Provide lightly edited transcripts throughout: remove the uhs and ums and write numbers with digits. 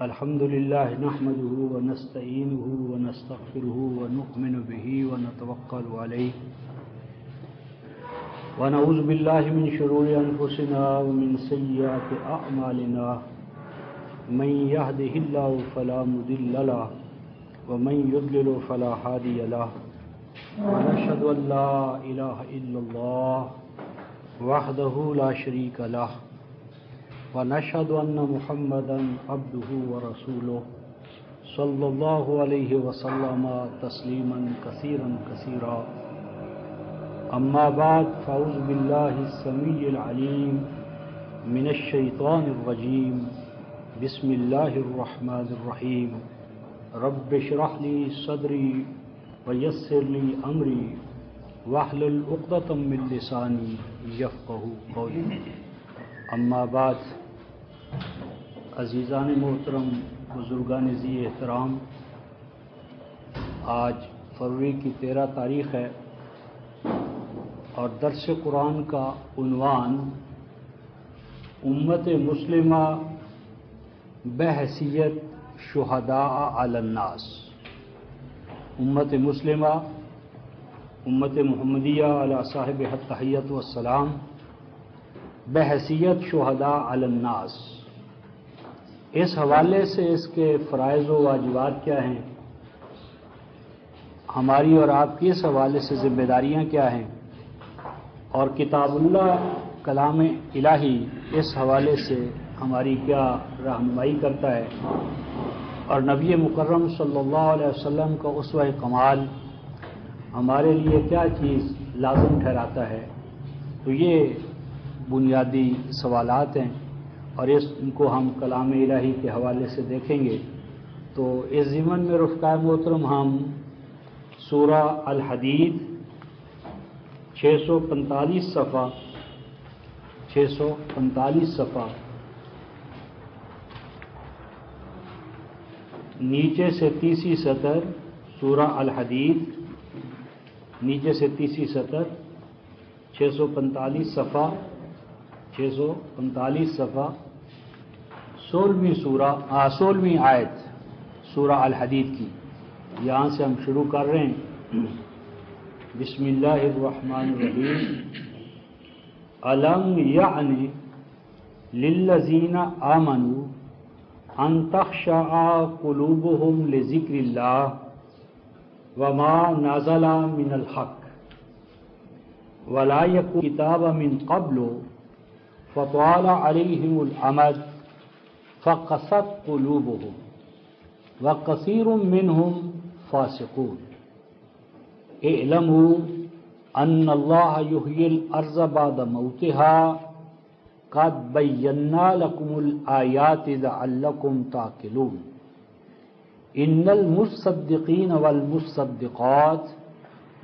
الحمد لله نحمده ونستعينه ونستغفره ونؤمن به ونتوكل عليه ونعوذ بالله من شرور أنفسنا ومن سيئات أعمالنا من يهده الله فلا مضل له ومن يضلل فلا هادي له ونشهد أن لا إله إلا الله وحده لا شريك له ونشهد أن محمدا عبده ورسوله صلى الله عليه وسلم تسليما كثيرا كثيرا أما بعد فأعوذ بالله السميع العليم من الشيطان الرجيم بسم الله الرحمن الرحيم رب اشرح لي صدري ويسر لي أمري واحلل عقدة من لساني يفقهوا قولي اما بعد عزیزان محترم بزرگان ذی احترام، آج فروری کی 13 تاریخ ہے اور درس قرآن کا عنوان امت مسلمہ بحیثیت شہداء علی الناس۔ امت مسلمہ، امت محمدیہ علی صاحب التحیۃ والسلام بحیثیت شہداء علی الناس، اس حوالے سے اس کے فرائض و واجبات کیا ہیں، ہماری اور آپ کی اس حوالے سے ذمہ داریاں کیا ہیں، اور کتاب اللہ کلام الہی اس حوالے سے ہماری کیا رہنمائی کرتا ہے، اور نبی مکرم صلی اللہ علیہ وسلم کا اسوہ کمال ہمارے لیے کیا چیز لازم ٹھہراتا ہے، تو یہ بنیادی سوالات ہیں اور ان کو ہم کلام الہی کے حوالے سے دیکھیں گے۔ تو اس ضمن میں رفقائے محترم ہم سورہ الحدید 645 صفحہ نیچے سے تیسری سطر، سورہ الحدید نیچے سے تیسری سطر 645 صفحہ 16ویں آیت سورہ الحدید کی، یہاں سے ہم شروع کر رہے ہیں۔ بسم اللہ الرحمن الرحیم۔ الم یعن للذین آمنوا ان تخشع قلوبهم لذکر اللہ وما نزل من الحق ولا يكن كتاب من قبل فطال عليهم الأمد فقست قلوبهم وكثير منهم فاسقون اعلموا أن الله يحيي الأرض بعد موتها قد بينا لكم الآيات لعلكم تعقلون إن المصدقين والمصدقات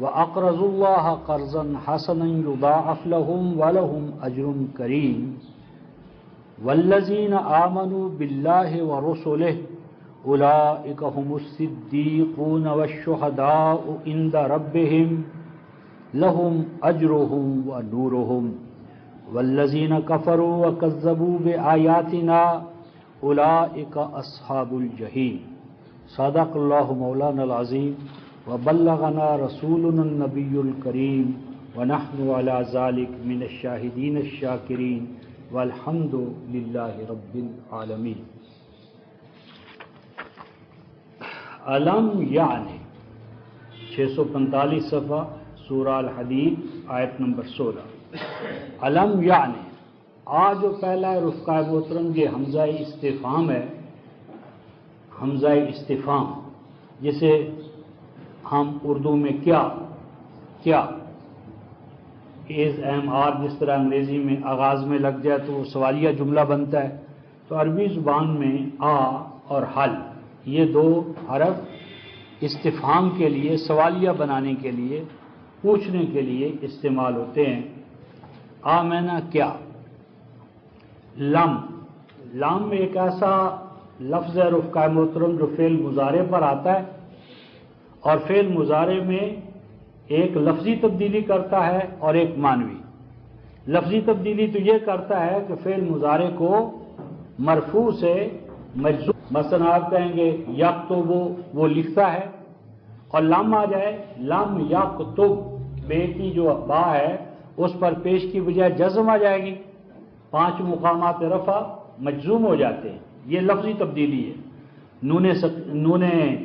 وَأَقْرَضُوا اللَّهَ قَرْضًا حَسَنًا يُضَاعَفْ لَهُمْ وَلَهُمْ أَجْرٌ كَرِيمٌ وَالَّذِينَ آمَنُوا بِاللَّهِ وَرُسُلِهِ أُولَئِكَ هُمُ الصِّدِّيقُونَ وَالشُّهَدَاءُ عِندَ رَبِّهِمْ لَهُمْ أَجْرُهُمْ وَنُورُهُمْ وَالَّذِينَ كَفَرُوا وَكَذَّبُوا بِآيَاتِنَا أُولَئِكَ أَصْحَابُ الْجَحِيمِ۔ صدق اللہ مولانا العظیم وبلغنا رسولنا النبی الکریم ونحن علی ذلک من الشاہدین الشاکرین والحمد للہ رب العالمین۔ علم یعنی 645 صفحہ سورہ الحدید آیت نمبر 16۔ علم یعنی، آج جو پہلا ہے رفقائے محترم، یہ حمزہ استفہام ہے، حمزہ استفہام، جسے ہم اردو میں کیا از ایم آر جس طرح انگریزی میں آغاز میں لگ جائے تو وہ سوالیہ جملہ بنتا ہے، تو عربی زبان میں آ اور حل یہ دو حرف استفہام کے لیے، سوالیہ بنانے کے لیے، پوچھنے کے لیے استعمال ہوتے ہیں۔ آمنا کیا، لم ایک ایسا لفظ ہے رفقائے محترم جو فعل مضارع پر آتا ہے، اور فعل مضارع میں ایک لفظی تبدیلی کرتا ہے اور ایک معنوی۔ لفظی تبدیلی تو یہ کرتا ہے کہ فعل مضارع کو مرفوع سے مجزوم، مثلا آپ کہیں گے یکتب، وہ لکھتا ہے، اور لام آ جائے لم یکتب، بے کی جو با ہے اس پر پیش کی بجائے جزم آ جائے گی، 5 مقامات رفع مجزوم ہو جاتے ہیں۔ یہ لفظی تبدیلی ہے، نون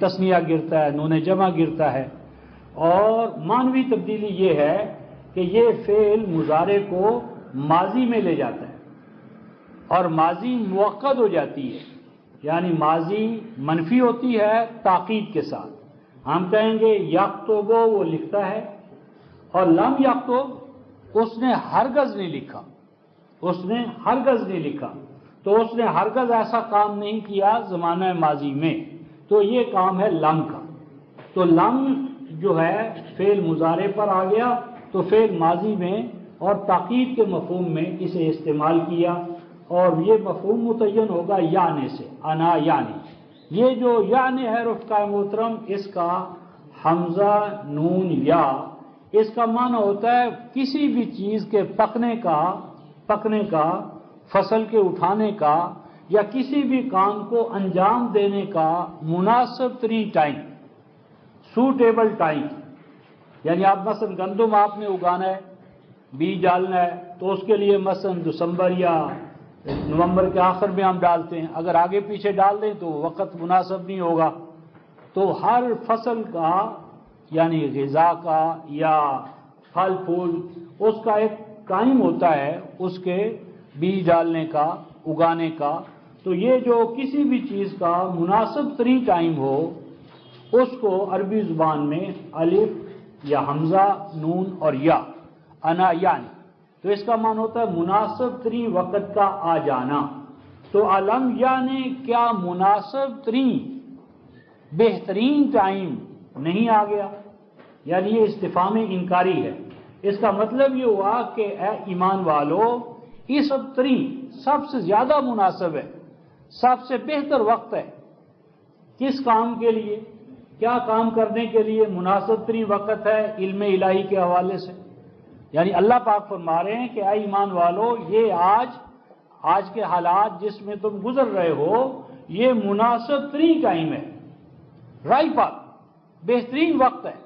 تثنیہ گرتا ہے، نون جمع گرتا ہے۔ اور معنوی تبدیلی یہ ہے کہ یہ فعل مضارع کو ماضی میں لے جاتا ہے، اور ماضی موقد ہو جاتی ہے، یعنی ماضی منفی ہوتی ہے تاکید کے ساتھ۔ ہم کہیں گے یکتب، وہ لکھتا ہے، اور لم یکتب، اس نے ہرگز نہیں لکھا، اس نے ہرگز نہیں لکھا، تو اس نے ہرگز ایسا کام نہیں کیا زمانہ ماضی میں، تو یہ کام ہے لم کا۔ تو لم جو ہے فعل مضارع پر آ گیا، تو فعل ماضی میں اور تاکید کے مفہوم میں اسے استعمال کیا، اور یہ مفہوم متعین ہوگا یعنی سے، انا یعنی۔ یہ جو یعنی ہے رفقۂ محترم، اس کا حمزہ نون یا، اس کا معنی ہوتا ہے کسی بھی چیز کے پکنے کا، فصل کے اٹھانے کا، یا کسی بھی کام کو انجام دینے کا مناسب ترین ٹائم، سوٹیبل ٹائم۔ یعنی آپ مثلا گندم آپ نے اگانا ہے، بیج ڈالنا ہے، تو اس کے لیے مثلا دسمبر یا نومبر کے آخر میں ہم ڈالتے ہیں، اگر آگے پیچھے ڈال دیں تو وقت مناسب نہیں ہوگا۔ تو ہر فصل کا، یعنی غذا کا یا پھل پھول، اس کا ایک ٹائم ہوتا ہے اس کے بیج ڈالنے کا، اگانے کا۔ تو یہ جو کسی بھی چیز کا مناسب ترین ٹائم ہو، اس کو عربی زبان میں الف یا حمزہ نون اور یا، انا یعنی، تو اس کا معنی ہوتا ہے مناسب ترین وقت کا آ جانا۔ تو علم یعنی کیا مناسب ترین بہترین ٹائم نہیں آ گیا؟ یعنی یہ استفہام انکاری ہے۔ اس کا مطلب یہ ہوا کہ اے ایمان والو، اس ترین سب سے زیادہ مناسب ہے، سب سے بہتر وقت ہے کس کام کے لیے، کیا کام کرنے کے لیے مناسب ترین وقت ہے علم الہی کے حوالے سے۔ یعنی اللہ پاک فرما رہے ہیں کہ اے ایمان والو، یہ آج کے حالات جس میں تم گزر رہے ہو، یہ مناسب ترین ٹائم ہے، رائٹ پاک، بہترین وقت ہے۔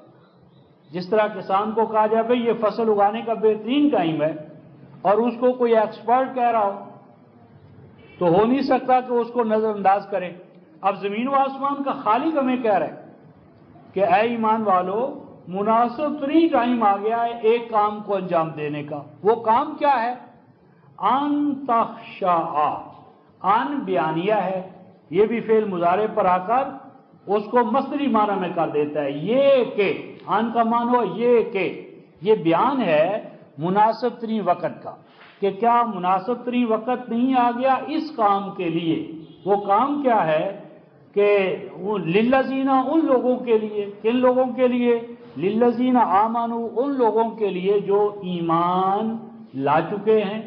جس طرح کسان کو کہا جائے بھئی یہ فصل اگانے کا بہترین ٹائم ہے، اور اس کو کوئی ایکسپرٹ کہہ رہا ہو تو ہو نہیں سکتا کہ اس کو نظر انداز کرے۔ اب زمین و آسمان کا خالق ہمیں کہہ رہا ہے کہ اے ایمان والو، مناسب ترین ٹائم آ گیا ہے ایک کام کو انجام دینے کا۔ وہ کام کیا ہے؟ ان تخشع، ان بیانیہ ہے، یہ بھی فعل مضارع پر آ کر اس کو مصدری معنی میں کر دیتا ہے، یہ کہ، ان کا معنی ہو یہ کہ، یہ بیان ہے مناسب ترین وقت کا، کہ کیا مناسب ترین وقت نہیں آ گیا اس کام کے لیے۔ وہ کام کیا ہے کہ للذین، ان لوگوں کے لیے، کن لوگوں کے لیے؟ للذین آمنوا، ان لوگوں کے لیے جو ایمان لا چکے ہیں،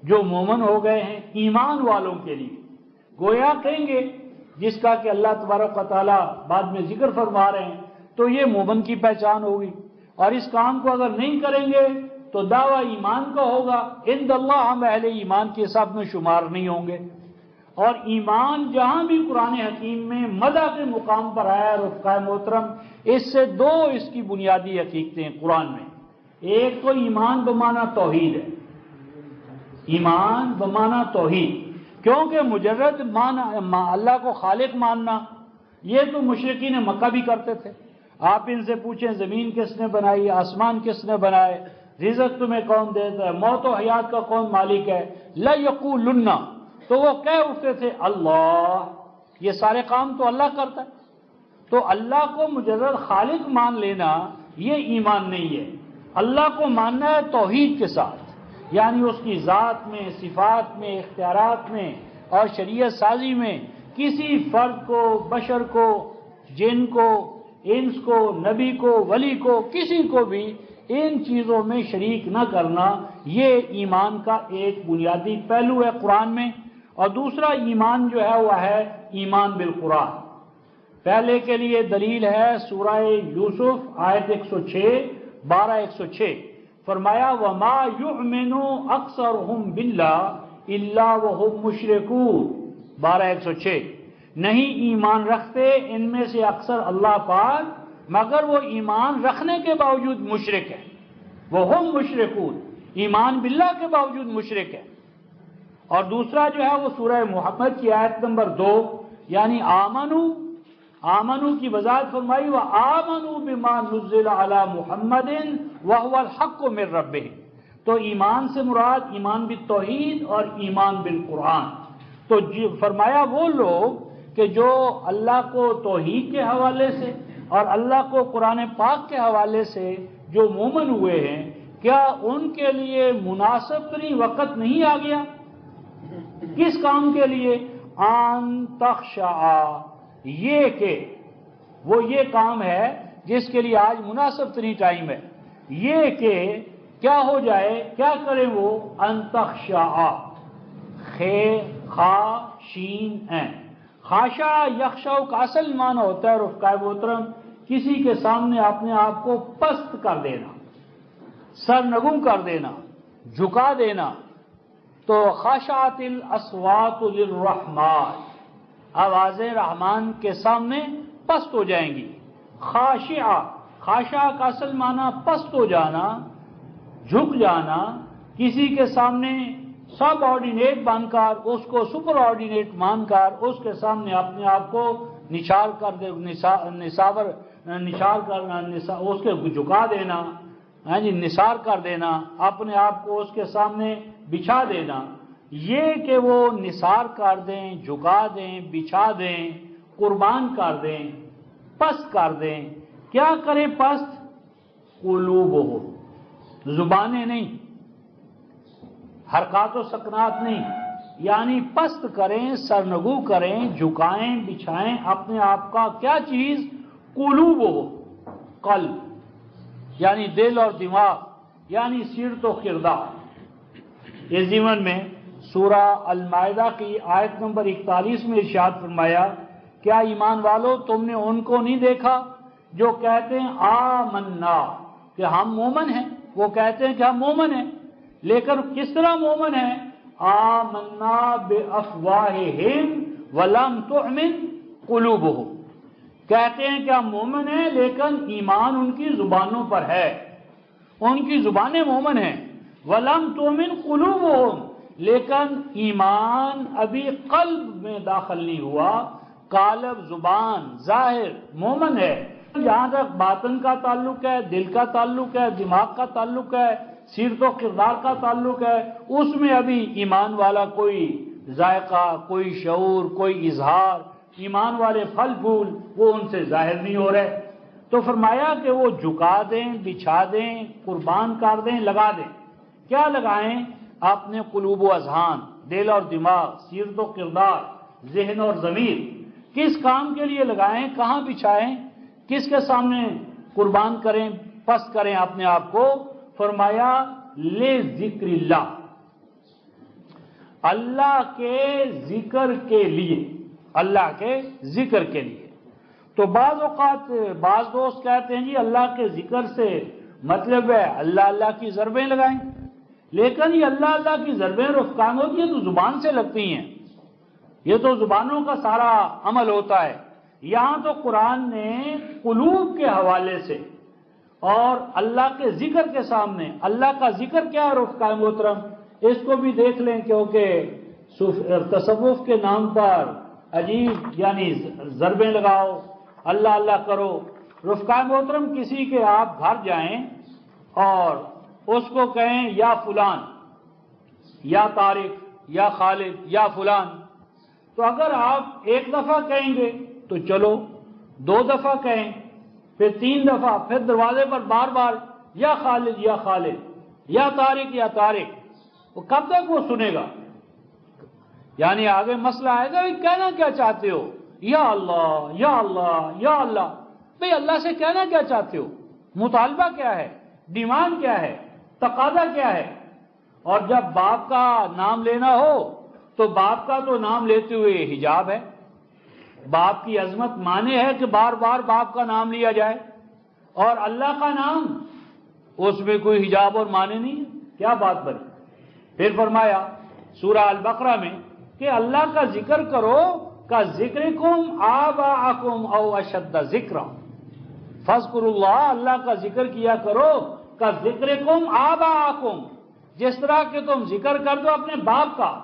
جو مومن ہو گئے ہیں، ایمان والوں کے لیے۔ گویا کہیں گے جس کا کہ اللہ تبارک و تعالیٰ بعد میں ذکر فرما رہے ہیں، تو یہ مومن کی پہچان ہوگی، اور اس کام کو اگر نہیں کریں گے تو دعویٰ ایمان کا ہوگا، عند اللہ ہم اہل ایمان کے حساب میں شمار نہیں ہوں گے۔ اور ایمان جہاں بھی قرآن حکیم میں مدح کے مقام پر آیا ہے رفقائے محترم، اس سے دو اس کی بنیادی حقیقتیں قرآن میں۔ ایک تو ایمان بمعنی توحید ہے، ایمان بمعنی توحید، کیونکہ مجرد اللہ کو خالق ماننا یہ تو مشرکین مکہ بھی کرتے تھے۔ آپ ان سے پوچھیں زمین کس نے بنائی، آسمان کس نے بنائے، رزق تمہیں کون دیتا ہے، موت و حیات کا کون مالک ہے، لا یقولن، تو وہ کہہ اٹھتے تھے اللہ، یہ سارے کام تو اللہ کرتا ہے۔ تو اللہ کو مجرد خالق مان لینا یہ ایمان نہیں ہے، اللہ کو ماننا ہے توحید کے ساتھ، یعنی اس کی ذات میں، صفات میں، اختیارات میں اور شریعت سازی میں کسی فرد کو، بشر کو، جن کو، انس کو، نبی کو، ولی کو، کسی کو بھی ان چیزوں میں شریک نہ کرنا، یہ ایمان کا ایک بنیادی پہلو ہے قرآن میں۔ اور دوسرا ایمان جو ہے وہ ہے ایمان بالقرآن۔ پہلے کے لیے دلیل ہے سورہ یوسف آیت 106، 12-106، فرمایا وَمَا يُؤْمِنُ أَكْثَرُهُمْ بِاللَّهِ إِلَّا وَهُمْ مُشْرِكُونَ، 12:106 نہیں ایمان رکھتے ان میں سے اکثر اللہ پاک مگر وہ ایمان رکھنے کے باوجود مشرک ہے، وہ ہم مشرکون، ایمان باللہ کے باوجود مشرک ہے۔ اور دوسرا جو ہے وہ سورہ محمد کی آیت نمبر 2 یعنی آمنو کی وضاحت فرمائی، وآمنوا بما نزل علی محمد وهو الحق من ربهم، تو ایمان سے مراد ایمان بالتوحید اور ایمان بالقرآن۔ تو فرمایا وہ لوگ کہ جو اللہ کو توحید کے حوالے سے اور اللہ کو قرآن پاک کے حوالے سے جو مومن ہوئے ہیں، کیا ان کے لیے مناسب ترین وقت نہیں آ گیا؟ کس کام کے لیے؟ ان تخشع، یہ کہ وہ یہ کام ہے جس کے لیے آج مناسب ترین ٹائم ہے، یہ کہ کیا ہو جائے، کیا کریں وہ؟ ان تخشع، خا شین عین، خاشع یخشع کا اصل معنی ہوتا ہے رفقائے محترم کسی کے سامنے اپنے آپ کو پست کر دینا، سرنگوں کر دینا، جھکا دینا۔ تو خاشعت الاصوات للرحمن، آوازیں رحمان کے سامنے پست ہو جائیں گی۔ خاشع کا اصل معنی پست ہو جانا، جھک جانا، کسی کے سامنے سب آرڈینیٹ بن کر اس کو سپر آرڈینیٹ مان کر اس کے سامنے اپنے آپ کو نچھاور کر دے، نچھار کرنا، اس کے جھکا دینا، نثار کر دینا، اپنے آپ کو اس کے سامنے بچھا دینا۔ یہ کہ وہ نثار کر دیں، جھکا دیں، بچھا دیں، قربان کر دیں، پست کر دیں۔ کیا کریں پست؟ قلوبہم، زبانیں نہیں، حرکات و سکنات نہیں، یعنی پست کریں، سرنگو کریں، جھکائیں، بچھائیں اپنے آپ کا کیا چیز؟ قلوبہم، قلب یعنی دل اور دماغ یعنی سیرت و کردار۔ اس ضمن میں سورہ المائدہ کی آیت نمبر 41 میں ارشاد فرمایا، کیا ایمان والو تم نے ان کو نہیں دیکھا جو کہتے ہیں آمنا کہ ہم مومن ہیں، وہ کہتے ہیں کہ ہم مومن ہیں، لیکن کس طرح مومن ہیں؟ آمنا بافواہہم ولم تؤمن قلوبہم، کہتے ہیں کہ ہم مومن ہیں لیکن ایمان ان کی زبانوں پر ہے، ان کی زبانیں مومن ہیں، ولم تؤمن قلوبہم، لیکن ایمان ابھی قلب میں داخل نہیں ہوا، قالب زبان ظاہر مومن ہے۔ جہاں تک باطن کا تعلق ہے، دل کا تعلق ہے، دماغ کا تعلق ہے، سیرت و کردار کا تعلق ہے، اس میں ابھی ایمان والا کوئی ذائقہ، کوئی شعور، کوئی اظہار، ایمان والے پھل پھول وہ ان سے ظاہر نہیں ہو رہے۔ تو فرمایا کہ وہ جھکا دیں، بچھا دیں، قربان کر دیں، لگا دیں۔ کیا لگائیں؟ اپنے قلوب و اذہان، دل اور دماغ، سیرت و کردار، ذہن اور ضمیر، کس کام کے لیے لگائیں؟ کہاں بچھائیں؟ کس کے سامنے قربان کریں، پست کریں اپنے آپ کو؟ فرمایا لے ذکر اللہ، اللہ کے ذکر کے لیے، اللہ کے ذکر کے لیے۔ تو بعض اوقات بعض دوست کہتے ہیں جی اللہ کے ذکر سے مطلب ہے اللہ اللہ کی ضربیں لگائیں، لیکن یہ اللہ اللہ کی ضربیں رفقان ہوتی ہیں تو زبان سے لگتی ہیں، یہ تو زبانوں کا سارا عمل ہوتا ہے۔ یہاں تو قرآن نے قلوب کے حوالے سے اور اللہ کے ذکر کے سامنے، اللہ کا ذکر کیا ہے رفقائے محترم، اس کو بھی دیکھ لیں، کیونکہ تصوف کے نام پر عجیب یعنی ضربیں لگاؤ، اللہ اللہ کرو۔ رفقائے محترم کسی کے آپ گھر جائیں اور اس کو کہیں یا فلان، یا طارق، یا خالد، یا فلان، تو اگر آپ ایک دفعہ کہیں گے تو چلو، 2 دفعہ کہیں، پھر 3 دفعہ، پھر دروازے پر بار بار یا خالد یا خالد، یا طارق یا طارق، وہ کب تک وہ سنے گا؟ یعنی آگے مسئلہ آئے گا کہنا کیا چاہتے ہو؟ یا اللہ یا اللہ یا اللہ، بھئی اللہ سے کہنا کیا چاہتے ہو؟ مطالبہ کیا ہے؟ ڈیمانڈ کیا ہے؟ تقاضا کیا ہے؟ اور جب باپ کا نام لینا ہو تو باپ کا تو نام لیتے ہوئے حجاب ہے، باپ کی عظمت مانے ہے کہ بار بار باپ کا نام لیا جائے، اور اللہ کا نام اس میں کوئی حجاب اور مانے نہیں ہے، کیا بات بنی؟ پھر فرمایا سورہ البقرہ میں کہ کہ اللہ کا ذکر کرو کا ذکرکم آباءکم او اشد ذکرا، فاذکروا اللہ، اللہ کا ذکر کیا کرو کا ذکرکم آباءکم، جس طرح کہ تم ذکر کر دو اپنے باپ کا۔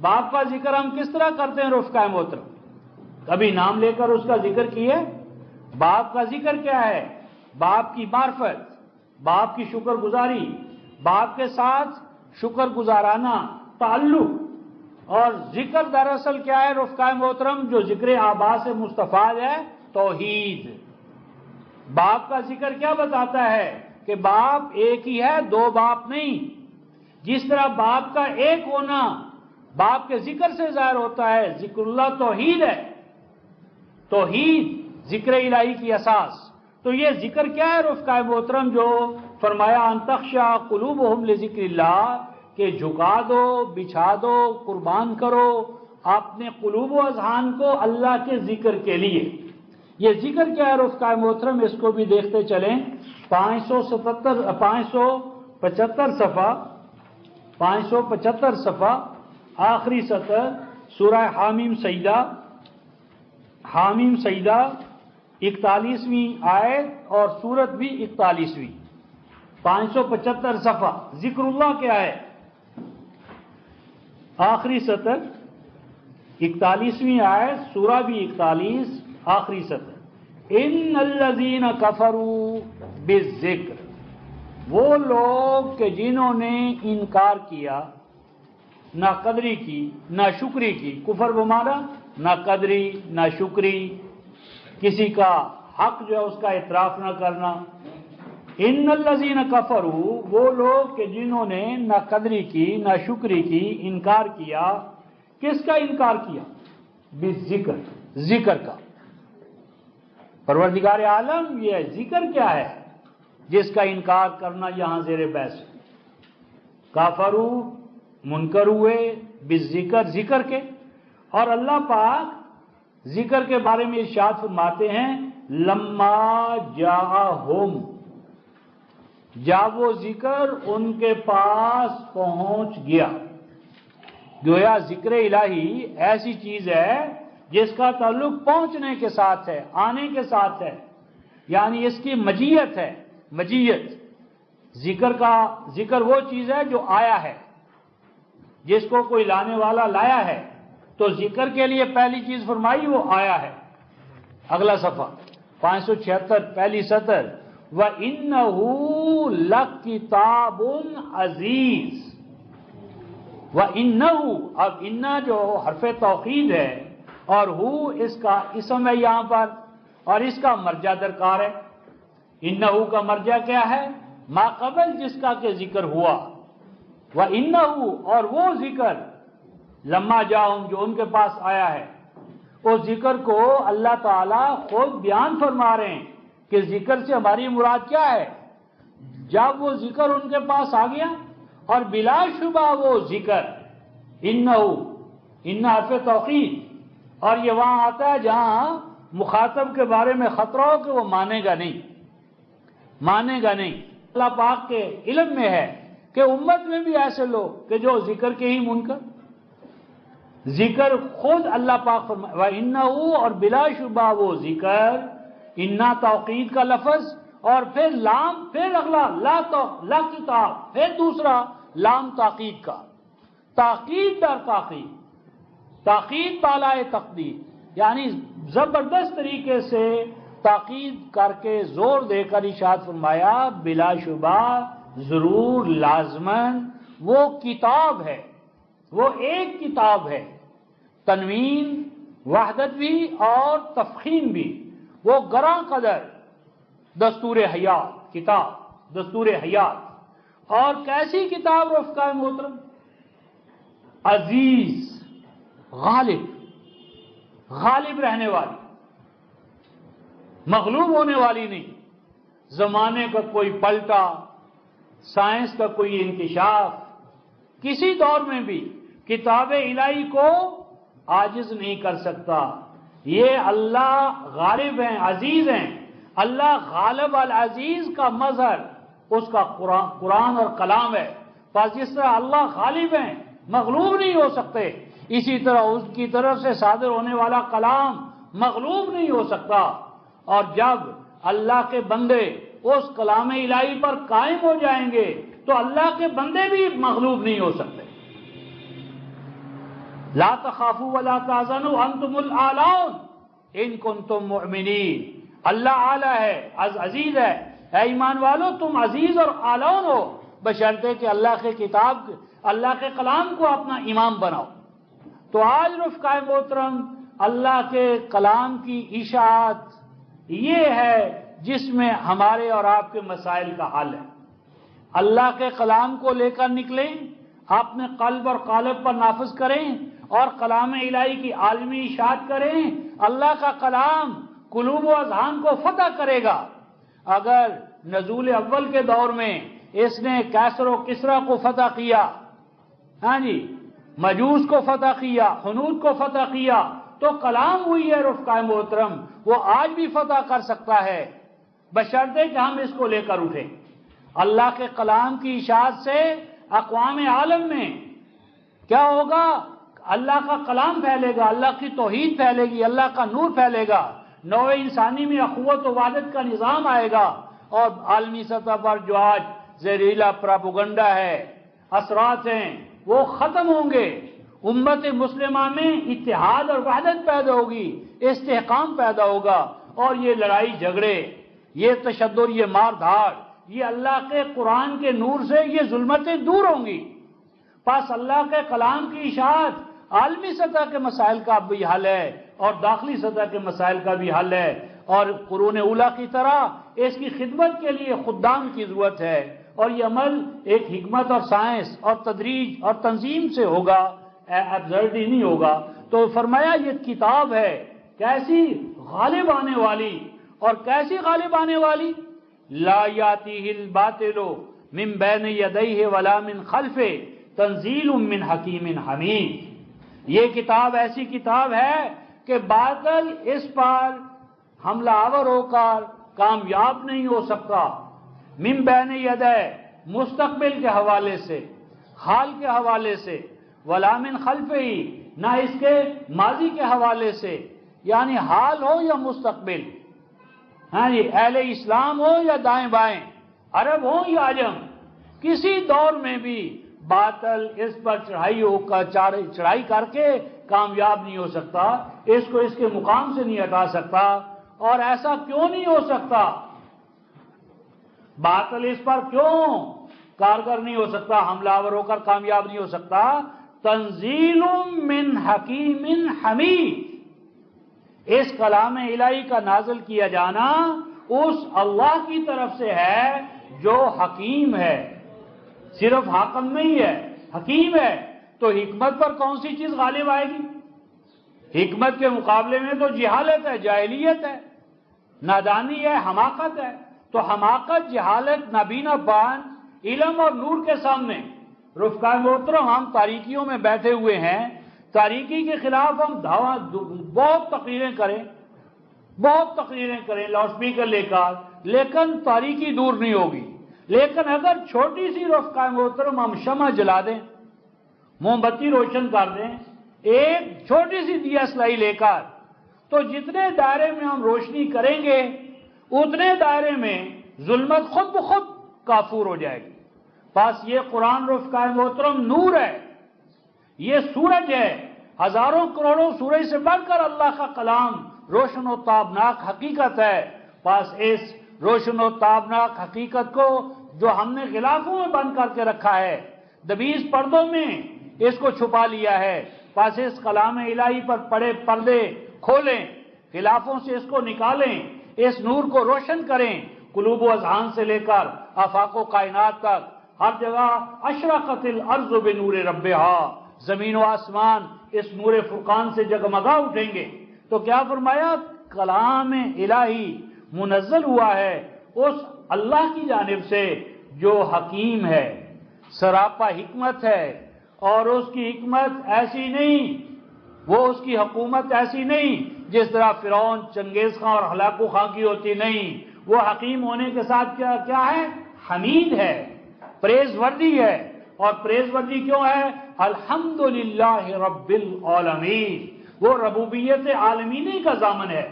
باپ کا ذکر ہم کس طرح کرتے ہیں رفقائے محترم؟ کبھی نام لے کر اس کا ذکر کیے؟ باپ کا ذکر کیا ہے؟ باپ کی معرفت، باپ کی شکر گزاری، باپ کے ساتھ شکر گزارانہ تعلق۔ اور ذکر دراصل کیا ہے رفقائے محترم؟ جو ذکر آبا سے مستفاد ہے، توحید۔ باپ کا ذکر کیا بتاتا ہے؟ کہ باپ ایک ہی ہے، دو باپ نہیں۔ جس طرح باپ کا ایک ہونا باپ کے ذکر سے ظاہر ہوتا ہے، ذکر اللہ توحید ہے، توحید ذکر الہی کی اساس۔ تو یہ ذکر کیا ہے رفقائے محترم؟ جو فرمایا ان تخشع قلوبہم لذکر اللہ، کہ جھکا دو، بچھا دو، قربان کرو اپنے قلوب و اذہان کو اللہ کے ذکر کے لیے۔ یہ ذکر کیا ہے رفقائے محترم؟ اس کو بھی دیکھتے چلیں۔ 575 صفحہ آخری سطر، سورہ حامیم سجدہ، حامیم سجدہ 41ویں آیت اور سورت بھی 41ویں، 575 صفحہ۔ ذکر اللہ کیا ہے؟ آخری سطر 41ویں آیت، سورہ بھی 41، آخری سطر۔ ان الذین کفروا بالذکر، وہ لوگ کہ جنہوں نے انکار کیا، نہ قدری کی نہ شکری کی۔ کفر بمانا نہ قدری نہ شکری، کسی کا حق جو ہے اس کا اعتراف نہ کرنا۔ ان الذین کفروا، وہ لوگ کہ جنہوں نے نہ قدری کی نہ شکری کی، انکار کیا۔ کس کا انکار کیا؟ بالذکر، ذکر کا۔ پروردگار عالم یہ ذکر کیا ہے جس کا انکار کرنا یہاں زیر بحث ہے؟ کافروا، منکر ہوئے، بالذکر، ذکر کے۔ اور اللہ پاک ذکر کے بارے میں ارشاد فرماتے ہیں لما جاءہم، جب وہ ذکر ان کے پاس پہنچ گیا۔ گویا ذکر الہی ایسی چیز ہے جس کا تعلق پہنچنے کے ساتھ ہے، آنے کے ساتھ ہے، یعنی اس کی مجیت ہے، مجیت۔ ذکر وہ چیز ہے جو آیا ہے، جس کو کوئی لانے والا لایا ہے۔ تو ذکر کے لیے پہلی چیز فرمائی وہ آیا ہے۔ اگلا صفحہ 576 پہلی سطر، وَإِنَّهُ لَكِتَابٌ عَزِيزٌ۔ وَإِنَّهُ، اب اِنَّا جو حرف توقید ہے اور ہو اس کا اسم ہے یہاں پر، اور اس کا مرجع درکار ہے۔ اِنَّهُ کا مرجع کیا ہے؟ ما قبل جس کا کہ ذکر ہوا۔ وَإِنَّهُ، اور وہ ذکر، لما جاؤں جو ان کے پاس آیا ہے۔ اس ذکر کو اللہ تعالیٰ خود بیان فرما رہے ہیں کہ ذکر سے ہماری مراد کیا ہے۔ جب وہ ذکر ان کے پاس آ گیا، اور بلا شبہ وہ ذکر، انہ حرف توقید، اور یہ وہاں آتا ہے جہاں مخاطب کے بارے میں خطرہ ہو کہ وہ مانے گا نہیں، مانے گا نہیں۔ اللہ پاک کے علم میں ہے کہ امت میں بھی ایسے لوگ کہ جو ذکر کے ہی منکر۔ ذکر خود اللہ پاک فرمائے وَإِنَّهُ، اور بلا شبہ وہ ذکر، انا توقید کا لفظ، اور پھر لام، پھر اگلا لا کتاب، پھر دوسرا لام تاکید کا، تاکید در تاکید، تاکید بالائے تقدیر، یعنی زبردست طریقے سے تاکید کر کے زور دے کر ارشاد فرمایا بلا شبہ، ضرور، لازماً وہ کتاب ہے، وہ ایک کتاب ہے۔ تنوین، وحدت بھی اور تفخیم بھی، وہ گراں قدر دستور حیات، کتاب دستور حیات۔ اور کیسی کتاب رفقائے محترم؟ عزیز، غالب، غالب رہنے والی، مغلوب ہونے والی نہیں۔ زمانے کا کوئی پلٹا، سائنس کا کوئی انکشاف، کسی دور میں بھی کتاب الہی کو عاجز نہیں کر سکتا۔ یہ اللہ غالب ہیں، عزیز ہیں۔ اللہ غالب العزیز کا مظہر اس کا قرآن اور کلام ہے۔ پس جس طرح اللہ غالب ہیں، مغلوب نہیں ہو سکتے، اسی طرح اس کی طرف سے صادر ہونے والا کلام مغلوب نہیں ہو سکتا، اور جب اللہ کے بندے اس کلام الہی پر قائم ہو جائیں گے تو اللہ کے بندے بھی مغلوب نہیں ہو سکتے۔ لا تخافوا ولا تحزنوا انتم الاعلون ان کنتم مؤمنین، اللہ اعلیٰ ہے، عزیز ہے، اے ایمان والو تم عزیز اور اعلون ہو، بشرطے کہ اللہ کے کتاب، اللہ کے کلام کو اپنا امام بناؤ۔ تو آج رفقائے محترم، اللہ کے کلام کی اشاعت یہ ہے جس میں ہمارے اور آپ کے مسائل کا حل ہے۔ اللہ کے کلام کو لے کر نکلیں، اپنے قلب اور قالب پر نافذ کریں اور کلام الہی کی عالمی اشاعت کریں۔ اللہ کا کلام قلوب و اذہان کو فتح کرے گا۔ اگر نزول اول کے دور میں اس نے کیسر و کسرا کو فتح کیا، ہاں جی، مجوس کو فتح کیا، ہنود کو فتح کیا، تو کلام ہوئی ہے رفقائے محترم، وہ آج بھی فتح کر سکتا ہے، بشرطے کہ ہم اس کو لے کر اٹھیں۔ اللہ کے کلام کی اشاعت سے اقوام عالم میں کیا ہوگا؟ اللہ کا کلام پھیلے گا، اللہ کی توحید پھیلے گی، اللہ کا نور پھیلے گا، نوع انسانی میں اخوت و وحدت کا نظام آئے گا، اور عالمی سطح پر جو آج زہریلا پراپیگنڈا ہے، اثرات ہیں، وہ ختم ہوں گے۔ امت مسلمہ میں اتحاد اور وحدت پیدا ہوگی، استحکام پیدا ہوگا، اور یہ لڑائی جھگڑے، یہ تشدد، یہ مار دھاڑ، یہ اللہ کے قرآن کے نور سے یہ ظلمتیں دور ہوں گی۔ پس اللہ کے کلام کی اشاعت عالمی سطح کے مسائل کا بھی حل ہے اور داخلی سطح کے مسائل کا بھی حل ہے، اور قرون اولیٰ کی طرح اس کی خدمت کے لیے خدام کی ضرورت ہے، اور یہ عمل ایک حکمت اور سائنس اور تدریج اور تنظیم سے ہوگا، ایبزرڈی نہیں ہوگا۔ تو فرمایا یہ کتاب ہے کیسی غالب آنے والی، اور کیسی غالب آنے والی؟ لا یاتیہ الباطل من بین یدیہ ولا من خلفہ تنزیل من حکیم حمید۔ یہ کتاب ایسی کتاب ہے کہ باطل اس پر حملہ آور ہو کر کامیاب نہیں ہو سکتا۔ من بین یدیہ، مستقبل کے حوالے سے، حال کے حوالے سے، ولا من خلفہ، نہ اس کے ماضی کے حوالے سے، یعنی حال ہو یا مستقبل، ہاں جی، اہل اسلام ہو یا دائیں بائیں، عرب ہو یا عجم، کسی دور میں بھی باطل اس پر چڑھائی کر کے کامیاب نہیں ہو سکتا، اس کو اس کے مقام سے نہیں ہٹا سکتا۔ اور ایسا کیوں نہیں ہو سکتا؟ باطل اس پر کیوں کارگر نہیں ہو سکتا، حملہ آور ہو کر کامیاب نہیں ہو سکتا؟ تنزیل من حکیم حمید، اس کلام الہی کا نازل کیا جانا اس اللہ کی طرف سے ہے جو حکیم ہے، صرف حاکم نہیں ہے، حکیم ہے۔ تو حکمت پر کون سی چیز غالب آئے گی؟ حکمت کے مقابلے میں تو جہالت ہے، جاہلیت ہے، نادانی ہے، حماقت ہے۔ تو حماقت، جہالت، نابینا پان، علم اور نور کے سامنے رفقائے محترم ہم تاریکیوں میں بیٹھے ہوئے ہیں۔ تاریکی کے خلاف ہم بہت تقریریں کریں لاؤڈ اسپیکر لے کر، لیکن تاریکی دور نہیں ہوگی۔ لیکن اگر چھوٹی سی رفقائے محترم ہم شمع جلا دیں، موم بتی روشن کر دیں، ایک چھوٹی سی دیا سلائی لے کر، تو جتنے دائرے میں ہم روشنی کریں گے اتنے دائرے میں ظلمت خود بخود کافور ہو جائے گی۔ بس یہ قرآن رفقائے محترم نور ہے، یہ سورج ہے، ہزاروں کروڑوں سورج سے بڑھ کر اللہ کا کلام روشن و تابناک حقیقت ہے۔ بس اس روشن و تابناک حقیقت کو جو ہم نے غلافوں میں بند کر کے رکھا ہے، دبیز پردوں میں اس کو چھپا لیا ہے، بس اس کلام الہی پر پڑے پردے کھولیں، غلافوں سے اس کو نکالیں، اس نور کو روشن کریں، قلوب و اذہان سے لے کر آفاق و کائنات تک ہر جگہ اشرقت الارض بنور ربہا، زمین و آسمان اس نور فرقان سے جگمگا اٹھیں گے۔ تو کیا فرمایا؟ کلام الہی منزل ہوا ہے اس اللہ کی جانب سے جو حکیم ہے، سراپا حکمت ہے، اور اس کی حکمت ایسی نہیں، وہ اس کی حکومت ایسی نہیں جس طرح فرعون، چنگیز خان اور ہلاکو خان کی ہوتی نہیں۔ وہ حکیم ہونے کے ساتھ کیا ہے؟ حمید ہے، پریز وردی ہے، اور پریزوردی کیوں ہے؟ الحمدللہ رب العالمین، وہ ربوبیت عالمینی کا ضامن ہے،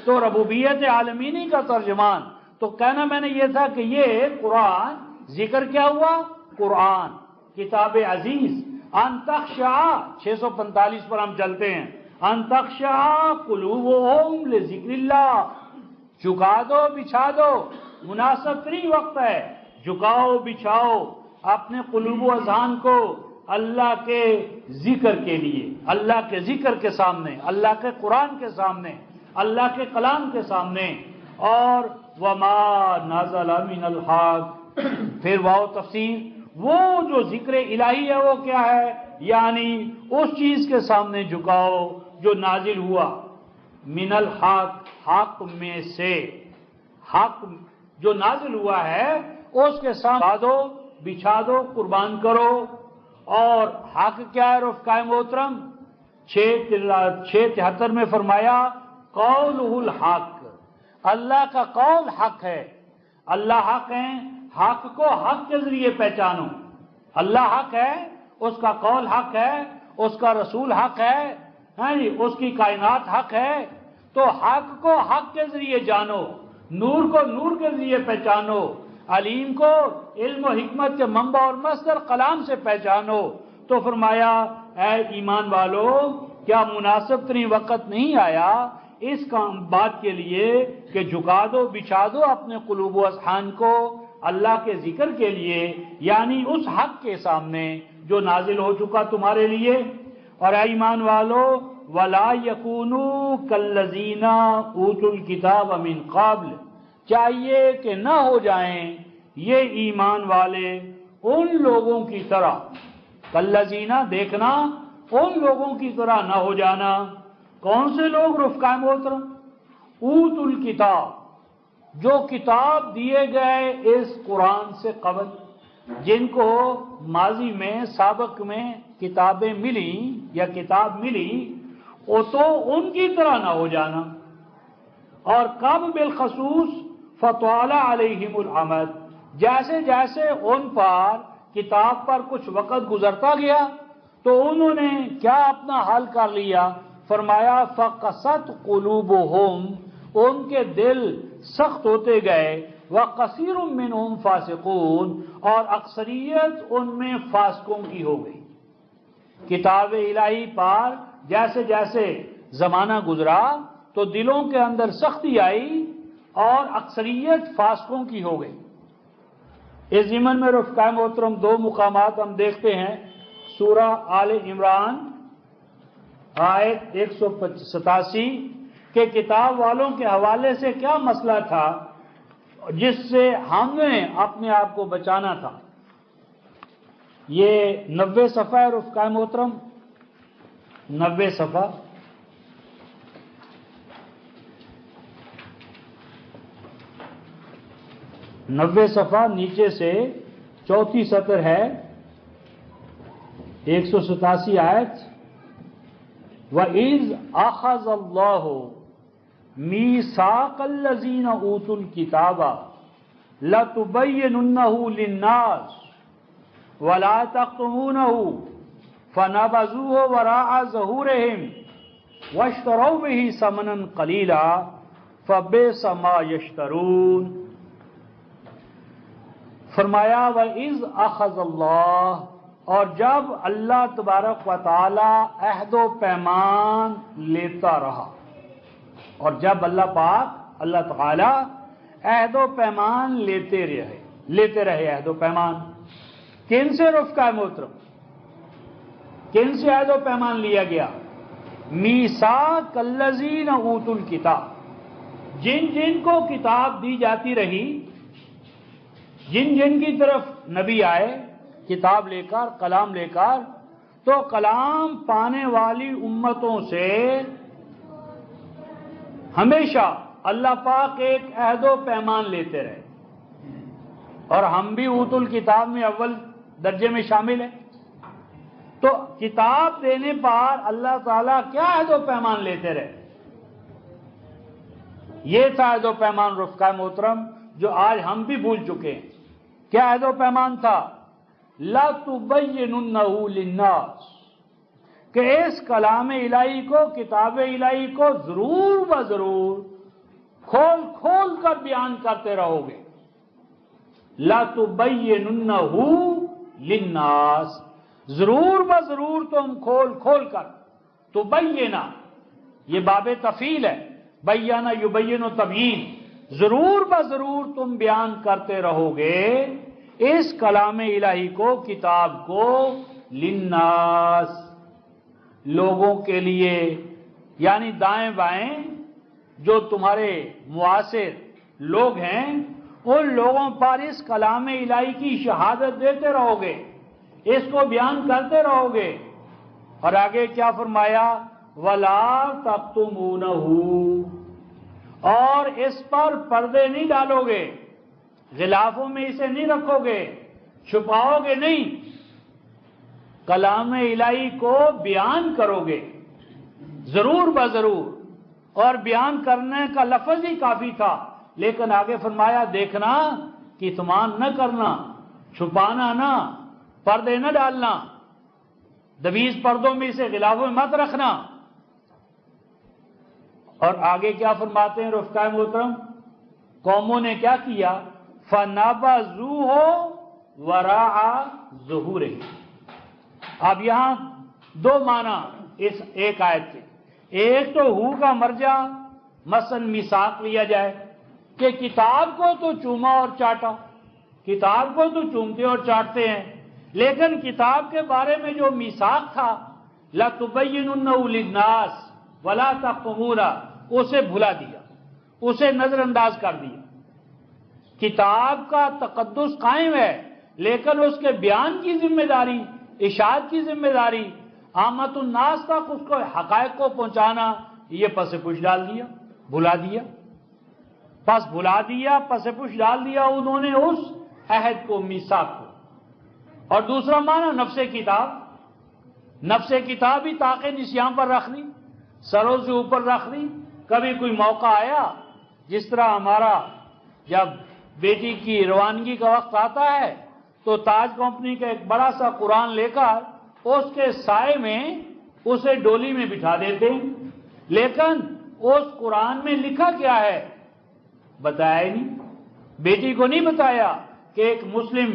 تو ربوبیت عالمینی کا ترجمان۔ تو کہنا میں نے یہ تھا کہ یہ قرآن ذکر کیا ہوا؟ قرآن کتاب عزیز، ان تخشع 645 پر ہم چلتے ہیں، ان تخشع قلوبہم لذکر اللہ، جھکا دو بچھا دو، مناسب ترین وقت ہے، جھکاؤ بچھاؤ اپنے قلوب و اذہان کو اللہ کے ذکر کے لیے، اللہ کے ذکر کے سامنے، اللہ کے قرآن کے سامنے، اللہ کے کلام کے سامنے۔ اور وما نزل من الحق، پھر واو تفسیر، وہ جو ذکر الہی ہے وہ کیا ہے؟ یعنی اس چیز کے سامنے جھکاؤ جو نازل ہوا، من الحق، حق میں سے، حق جو نازل ہوا ہے اس کے سامنے دو، بچھا دو، قربان کرو۔ اور حق کیا ہے رفقائے محترم؟ 673 میں فرمایا قولہ الحق، اللہ کا قول حق ہے، اللہ حق ہے، حق کو حق کے ذریعے پہچانو، اللہ حق ہے، اس کا قول حق ہے، اس کا رسول حق ہے، اس کی کائنات حق ہے، تو حق کو حق کے ذریعے جانو، نور کو نور کے ذریعے پہچانو، علیم کو علم و حکمت کے منبع اور مصدر کلام سے پہچانو۔ تو فرمایا اے ایمان والو، کیا مناسب ترین وقت نہیں آیا اس بات کے لیے کہ جھکا دو بچھا دو اپنے قلوب و اذہان کو اللہ کے ذکر کے لیے، یعنی اس حق کے سامنے جو نازل ہو چکا تمہارے لیے۔ اور اے ایمان والو وَلَا يَكُونُوا كَالَّذِينَ أُوتُوا الْكِتَابَ مِنْ قَبْلِ، چاہیے کہ نہ ہو جائیں یہ ایمان والے ان لوگوں کی طرح، کالذین دیکھنا، ان لوگوں کی طرح نہ ہو جانا۔ کون سے لوگ رفقائے محترم؟ اوت الکتاب، جو کتاب دیے گئے اس قرآن سے قبل، جن کو ماضی میں سابق میں کتابیں ملی یا کتاب ملی، وہ تو ان کی طرح نہ ہو جانا۔ اور کب بالخصوص فطال علیہم الامد، جیسے جیسے ان پر کتاب پر کچھ وقت گزرتا گیا تو انہوں نے کیا اپنا حل کر لیا؟ فرمایا فقست قلوبہم، ان کے دل سخت ہوتے گئے، وکثیر منہم فاسقون، اور اکثریت ان میں فاسقوں کی ہو گئی۔ کتاب الہی پر جیسے جیسے زمانہ گزرا تو دلوں کے اندر سختی آئی اور اکثریت فاسقوں کی ہو گئی۔ اس ضمن میں رفقائے محترم دو مقامات ہم دیکھتے ہیں۔ سورہ آل عمران آیت 187 کہ کتاب والوں کے حوالے سے کیا مسئلہ تھا جس سے ہم نے اپنے آپ کو بچانا تھا۔ یہ 90 صفحہ ہے رفقائے محترم، 90 صفحہ۔ نوے صفحہ نیچے سے چوتھی سطر ہے، 187 آیت۔ وَإِذْ أَخَذَ اللَّهُ مِيثَاقَ الَّذِينَ أُوتُوا الْكِتَابَ لَتُبَيِّنُنَّهُ لِلنَّاسِ وَلَا تَكْتُمُونَهُ فَنَبَذُوهُ وَرَاءَ ظُهُورِهِمْ وَاشْتَرَوْا بِهِ ثَمَنًا قَلِيلًا فَبِئْسَ مَا يَشْتَرُونَ۔ فرمایا وَإِذْ أَخَذَ اللَّهُ، اور جب اللہ تبارک و تعالی عہد و پیمان لیتا رہا، اور جب اللہ پاک اللہ تعالی عہد و پیمان لیتے رہے عہد و پیمان، کن سے رفقائے محترم؟ کن سے عہد و پیمان لیا گیا؟ میثاق الذین اوتوا الکتاب، جن جن کو کتاب دی جاتی رہی، جن جن کی طرف نبی آئے کتاب لے کر، کلام لے کر، تو کلام پانے والی امتوں سے ہمیشہ اللہ پاک ایک عہد و پیمان لیتے رہے، اور ہم بھی اوت الکتاب میں اول درجے میں شامل ہیں۔ تو کتاب دینے پر اللہ تعالیٰ کیا عہد و پیمان لیتے رہے؟ یہ تھا عہد و پیمان رفقائے محترم جو آج ہم بھی بھول چکے ہیں۔ کیا عہد و پیمان تھا؟ لَتُبَيِّنُنَّهُ لِلنَّاسِ کہ اس کلام الہی کو، کتاب الہی کو ضرور بضرور کھول کھول کر بیان کرتے رہو گے. لَتُبَيِّنُنَّهُ لِلنَّاسِ ضرور بضرور تم کھول کھول کر. تبینا یہ باب تفعیل ہے، بیانہ یبین و تبیین. ضرور بضرور تم بیان کرتے رہو گے اس کلام الہی کو، کتاب کو، للناس لوگوں کے لیے، یعنی دائیں بائیں جو تمہارے معاصر لوگ ہیں ان لوگوں پر اس کلام الہی کی شہادت دیتے رہو گے، اس کو بیان کرتے رہو گے. اور آگے کیا فرمایا؟ وَلَا تَكْتُمُونَهُ اور اس پر پردے نہیں ڈالو گے، غلافوں میں اسے نہیں رکھو گے، چھپاؤ گے نہیں، کلام الہی کو بیان کرو گے ضرور بضرور. اور بیان کرنے کا لفظ ہی کافی تھا، لیکن آگے فرمایا دیکھنا، کتمان نہ کرنا، چھپانا نہ، پردے نہ ڈالنا، دویز پردوں میں اسے غلافوں میں مت رکھنا. اور آگے کیا فرماتے ہیں رفقائے محترم؟ قوموں نے کیا کیا؟ فَنَبَذُوهُ وَرَاءَ ظُهُورِهِمْ. اب یہاں دو معنی اس ایک آیت کے. ایک تو ہو کا مرجع مثلا میثاق لیا جائے کہ کتاب کو تو چوما اور چاٹا، کتاب کو تو چومتے اور چاٹتے ہیں، لیکن کتاب کے بارے میں جو میثاق تھا لَتُبَيِّنُنَّهُ لِلنَّاسِ وَلَا تَكْتُمُونَهُ اسے بھلا دیا، اسے نظر انداز کر دیا. کتاب کا تقدس قائم ہے، لیکن اس کے بیان کی ذمہ داری، اشاعت کی ذمہ داری، عامت الناس تک اس کو حقائق کو پہنچانا، یہ پس پش ڈال دیا، بھلا دیا. پس بھلا دیا، پس پش ڈال دیا انہوں نے اس عہد کو، میثاق کو. اور دوسرا معنی نفس کتاب، نفس کتاب ہی طاق نسیان پر رکھ لی، سروں سے اوپر رکھ لی. کبھی کوئی موقع آیا، جس طرح ہمارا جب بیٹی کی روانگی کا وقت آتا ہے تو تاج کمپنی کا ایک بڑا سا قرآن لے کر اس کے سائے میں اسے ڈولی میں بٹھا دیتے ہیں، لیکن اس قرآن میں لکھا کیا ہے بتایا ہی نہیں. بیٹی کو نہیں بتایا کہ ایک مسلم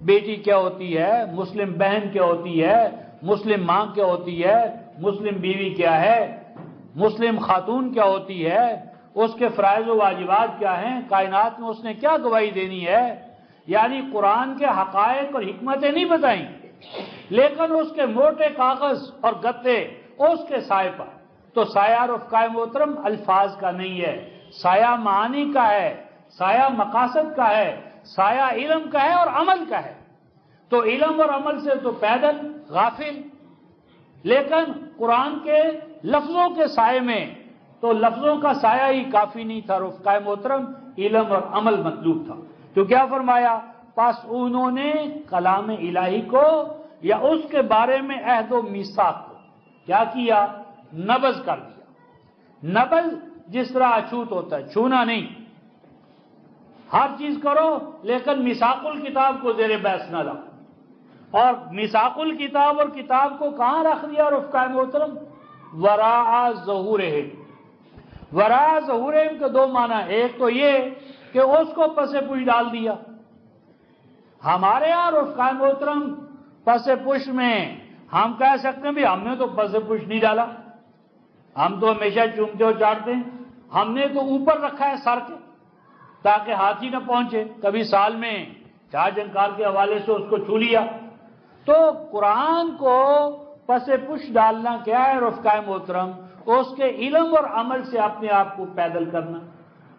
بیٹی کیا ہوتی ہے، مسلم بہن کیا ہوتی ہے، مسلم ماں کیا ہوتی ہے، مسلم بیوی کیا ہے، مسلم خاتون کیا ہوتی ہے، اس کے فرائض و واجبات کیا ہیں، کائنات میں اس نے کیا گواہی دینی ہے. یعنی قرآن کے حقائق اور حکمتیں نہیں بتائیں، لیکن اس کے موٹے کاغذ اور گتے اس کے سائے پر. تو سایہ رفقائے محترم الفاظ کا نہیں ہے، سایہ معانی کا ہے، سایہ مقاصد کا ہے، سایہ علم کا ہے اور عمل کا ہے. تو علم اور عمل سے تو پیدل غافل، لیکن قرآن کے لفظوں کے سائے میں تو لفظوں کا سایہ ہی کافی نہیں تھا رفقائے محترم، علم اور عمل مطلوب تھا. تو کیا فرمایا؟ پس انہوں نے کلام الہی کو یا اس کے بارے میں عہد و میثاق کو کیا کیا؟ نبذ کر دیا. نبذ جس طرح اچھوت ہوتا ہے، چھونا نہیں، ہر چیز کرو لیکن میثاق الکتاب کو زیر بحث نہ لاؤ. اور میثاق الکتاب اور کتاب کو کہاں رکھ دیا رفقائے محترم؟ وراء ظہورہم. وراء ظہورہم کے دو معنی، ایک تو یہ کہ اس کو پس پش ڈال دیا. ہمارے یہاں رفقائے محترم پس پش میں ہم کہہ سکتے ہیں بھی ہم نے تو پس پش نہیں ڈالا، ہم تو ہمیشہ چومتے اور چاٹتے ہیں، ہم نے تو اوپر رکھا ہے سر کے تاکہ ہاتھ ہی نہ پہنچے، کبھی سال میں 4 جنکار کے حوالے سے اس کو چھو لیا. تو قرآن کو پس پش ڈالنا کیا ہے رفقائے محترم؟ اس کے علم اور عمل سے اپنے آپ کو پیدل کرنا.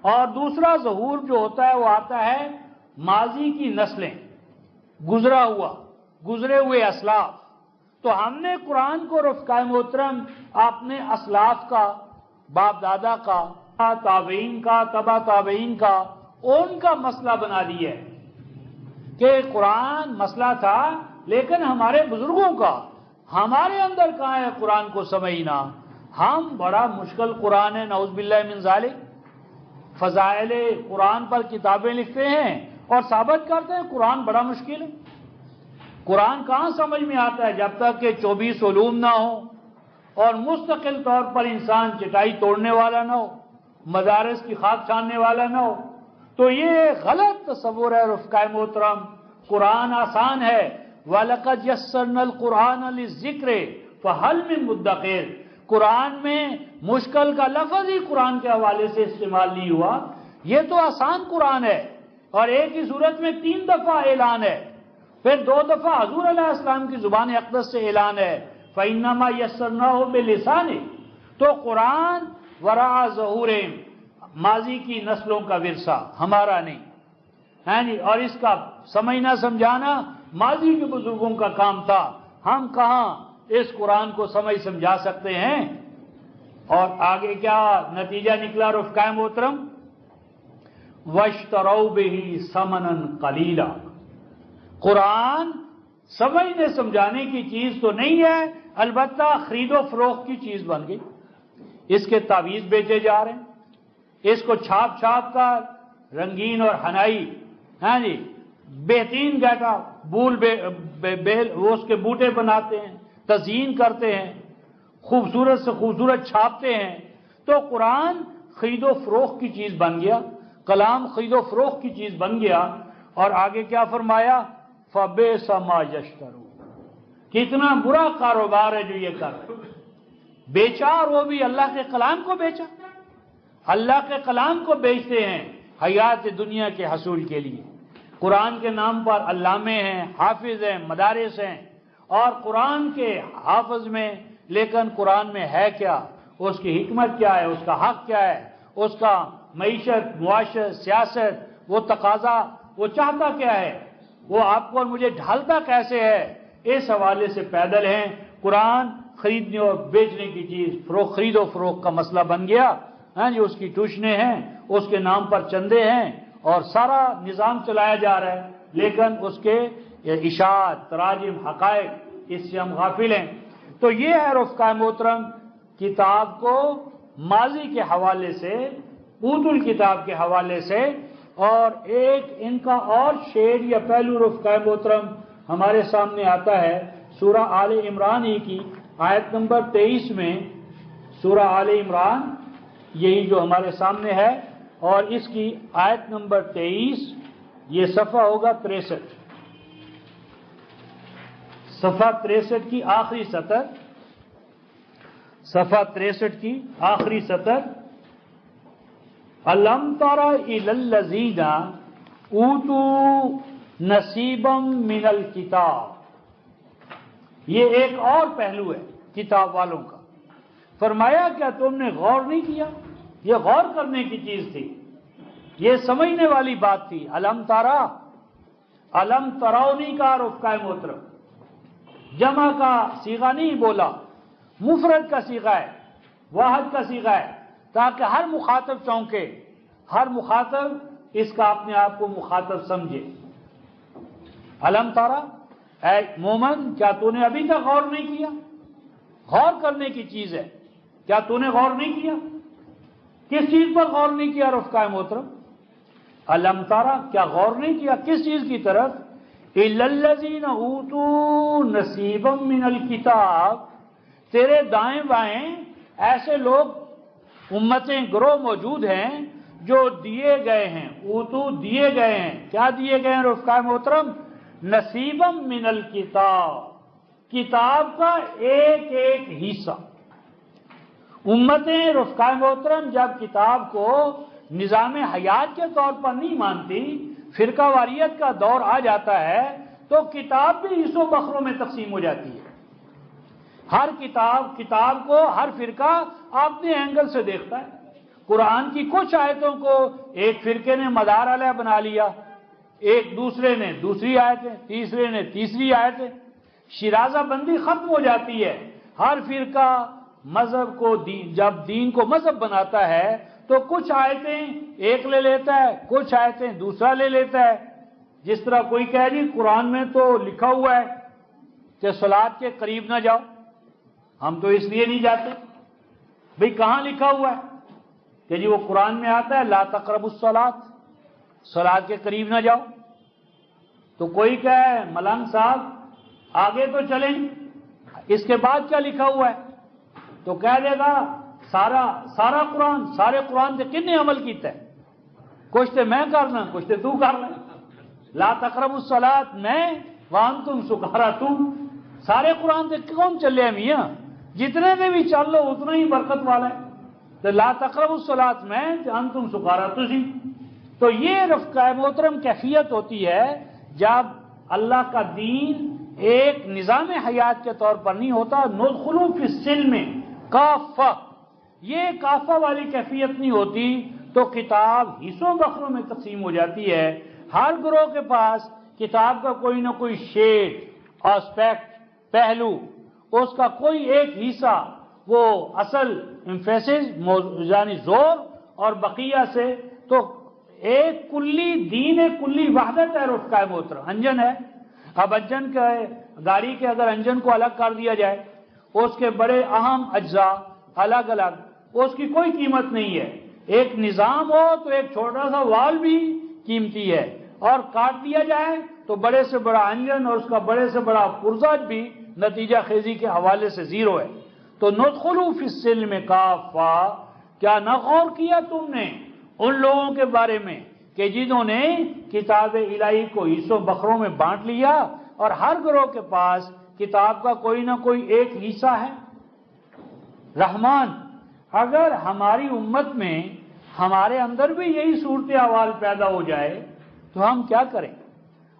اور دوسرا ظہور جو ہوتا ہے وہ آتا ہے ماضی کی نسلیں، گزرے ہوئے اسلاف. تو ہم نے قرآن کو رفقائے محترم اپنے اسلاف کا، باپ دادا کا، تابعین کا، تبع تابعین کا، ان کا مسئلہ بنا دیا ہے کہ قرآن مسئلہ تھا، لیکن ہمارے بزرگوں کا، ہمارے اندر کہاں ہے قرآن کو سمجھنا. ہم بڑا مشکل قرآن ہے، نعوذ باللہ من ذالک، فضائل قرآن پر کتابیں لکھتے ہیں اور ثابت کرتے ہیں قرآن بڑا مشکل ہے. قرآن کہاں سمجھ میں آتا ہے جب تک کہ 24 علوم نہ ہو اور مستقل طور پر انسان چٹائی توڑنے والا نہ ہو، مدارس کی خاک چھاننے والا نہ ہو. تو یہ غلط تصور ہے رفقائے محترم. قرآن آسان ہے. وَلَقَدْ يَسَّرْنَا الْقُرْآنَ لِلذِّكْرِ فَهَلْ مِن مُدَّكِرٍ. قرآن میں مشکل کا لفظ ہی قرآن کے حوالے سے استعمال نہیں ہوا. یہ تو آسان قرآن ہے اور ایک ہی صورت میں 3 دفعہ اعلان ہے، پھر 2 دفعہ حضور علیہ السلام کی زبان اقدس سے اعلان ہے فَإِنَّمَا يَسَّرْنَاهُ بِلِسَانِهِ. تو قرآن وراء ظہورہم، ماضی کی نسلوں کا ورثہ، ہمارا نہیں ہے جی. اور اس کا سمجھنا سمجھانا ماضی کے بزرگوں کا کام تھا. ہم کہاں اس قرآن کو سمجھ سمجھا سکتے ہیں. اور آگے کیا نتیجہ نکلا رفقائے محترم؟ وَاشْتَرَوْا بِهِ ثَمَنًا قَلِيلًا. قرآن سمجھنے سمجھانے کی چیز تو نہیں ہے، البتہ خرید و فروخت کی چیز بن گئی. اس کے تعویذ بیچے جا رہے ہیں، اس کو چھاپ چھاپ کر رنگین اور حنائی ہاں جی بہترین گہتا بیل وہ اس کے بوٹے بناتے ہیں، تزئین کرتے ہیں، خوبصورت سے خوبصورت چھاپتے ہیں. تو قرآن خرید و فروخت کی چیز بن گیا، کلام خرید و فروخت کی چیز بن گیا. اور آگے کیا فرمایا؟ فَبِئْسَ مَا يَشْتَرُونَ. کتنا برا کاروبار ہے جو یہ کر رہے ہیں. بیچا، اور وہ بھی اللہ کے کلام کو بیچا. اللہ کے کلام کو بیچتے ہیں حیات دنیا کے حصول کے لیے. قرآن کے نام پر علامے ہیں، حافظ ہیں، مدارس ہیں، اور قرآن کے حافظ میں، لیکن قرآن میں ہے کیا، اس کی حکمت کیا ہے، اس کا حق کیا ہے، اس کا معیشت، معاشرت، سیاست، وہ تقاضا، وہ چاہتا کیا ہے، وہ آپ کو اور مجھے ڈھالتا کیسے ہے، اس حوالے سے پیدل ہیں. قرآن خریدنے اور بیچنے کی چیز، خرید و فروخت کا مسئلہ بن گیا. ہاں جی اس کی ٹوشنے ہیں، اس کے نام پر چندے ہیں اور سارا نظام چلایا جا رہا ہے، لیکن اس کے اشاعت، تراجم، حقائق اس سے ہم غافل ہیں. تو یہ ہے رفقائے محترم کتاب کو ماضی کے حوالے سے، اوت الکتاب کے حوالے سے. اور ایک ان کا اور شعر یا پہلو رفقائے محترم ہمارے سامنے آتا ہے سورہ آل عمران ہی کی آیت نمبر 23 میں. سورہ آل عمران یہی جو ہمارے سامنے ہے، اور اس کی آیت نمبر 23، یہ صفحہ ہوگا 63، صفحہ 63 کی آخری سطر، صفحہ 63 کی آخری سطر. أَلَمْ تَرَ إِلَى الَّذِينَ أُوتُوا نَصِيبًا مِنَ الْكِتَابِ. یہ ایک اور پہلو ہے کتاب والوں کا. فرمایا کیا تم نے غور نہیں کیا؟ یہ غور کرنے کی چیز تھی، یہ سمجھنے والی بات تھی. الم تارا، الم تراؤ نہیں کہا رفقائے محترم، جمع کا صیغہ نہیں بولا، مفرد کا صیغہ ہے، واحد کا صیغہ ہے، تاکہ ہر مخاطب چونکے، ہر مخاطب اس کا اپنے آپ کو مخاطب سمجھے. الم تارا، اے مومن کیا تو نے ابھی تک غور نہیں کیا؟ غور کرنے کی چیز ہے. کیا تو نے غور نہیں کیا؟ کس چیز پر غور نہیں کیا رفقائے محترم؟ الم تارا، کیا غور نہیں کیا کس چیز کی طرف؟ اِلَّا الَّذِينَ أُوتُوا نَصِيبًا مِنَ الْكِتَابِ. تیرے دائیں بائیں ایسے لوگ، امتیں، گروہ موجود ہیں جو دیے گئے ہیں. اوتو دیے گئے ہیں. کیا دیے گئے ہیں رفقائے محترم؟ نصیبا من الکتاب، کتاب کا ایک ایک حصہ. امتیں رفقائے محترم جب کتاب کو نظام حیات کے طور پر نہیں مانتی، فرقہ واریت کا دور آ جاتا ہے، تو کتاب بھی حصوں بخروں میں تقسیم ہو جاتی ہے. ہر کتاب کو ہر فرقہ اپنے اینگل سے دیکھتا ہے. قرآن کی کچھ آیتوں کو ایک فرقے نے مدار علیہ بنا لیا، ایک دوسرے نے دوسری آیتیں، تیسرے نے تیسری آیتیں. شیرازہ بندی ختم ہو جاتی ہے. ہر فرقہ مذہب کو جب دین کو مذہب بناتا ہے تو کچھ آیتیں ایک لے لیتا ہے، کچھ آیتیں دوسرا لے لیتا ہے. جس طرح کوئی کہہ جی قرآن میں تو لکھا ہوا ہے کہ صلاۃ کے قریب نہ جاؤ، ہم تو اس لیے نہیں جاتے. بھئی کہاں لکھا ہوا ہے کہ جی وہ قرآن میں آتا ہے لا تقربوا الصلاۃ، صلاۃ کے قریب نہ جاؤ. تو کوئی کہے ملنگ صاحب آگے تو چلیں، اس کے بعد کیا لکھا ہوا ہے؟ تو کہہ دے گا سارا قرآن، سارے قرآن سے کن نے عمل کیتا ہے؟ کچھ تے میں کرنا، کچھ تے تو کرنا۔ لا تقربوا الصلاۃ میں وانتم سکارا تم، سارے قرآن سے کون چلے میاں؟ جتنے سے بھی چل لو اتنا ہی برکت والا ہے۔ تو لا تقربوا الصلاۃ میں انتم سکارا تسی، تو یہ رفقہ محترم کیفیت ہوتی ہے جب اللہ کا دین ایک نظام حیات کے طور پر نہیں ہوتا۔ ندخلوا فی السلم کافہ، یہ کافہ والی کیفیت نہیں ہوتی تو کتاب حصوں بخروں میں تقسیم ہو جاتی ہے۔ ہر گروہ کے پاس کتاب کا کوئی نہ کوئی شیڈ، آسپیکٹ، پہلو، اس کا کوئی ایک حصہ وہ اصل امفیسس یعنی زور اور بقیہ سے، تو ایک کلی دین، ایک کلی وحدت ہے رفقہ محترم۔ انجن ہے، اب انجن کا گاڑی کے اگر انجن کو الگ کر دیا جائے، اس کے بڑے اہم اجزاء الگ الگ، اس کی کوئی قیمت نہیں ہے۔ ایک نظام ہو تو ایک چھوٹا سا وال بھی قیمتی ہے، اور کاٹ دیا جائے تو بڑے سے بڑا انجن اور اس کا بڑے سے بڑا پرزہ بھی نتیجہ خیزی کے حوالے سے زیرو ہے۔ تو ندخلوا فی السلم کافہ، کیا نہ غور کیا تم نے ان لوگوں کے بارے میں کہ جنہوں نے کتاب الہی کو حصوں بخروں میں بانٹ لیا اور ہر گروہ کے پاس کتاب کا کوئی نہ کوئی ایک حصہ ہے؟ رحمان، اگر ہماری امت میں ہمارے اندر بھی یہی صورتحال پیدا ہو جائے تو ہم کیا کریں؟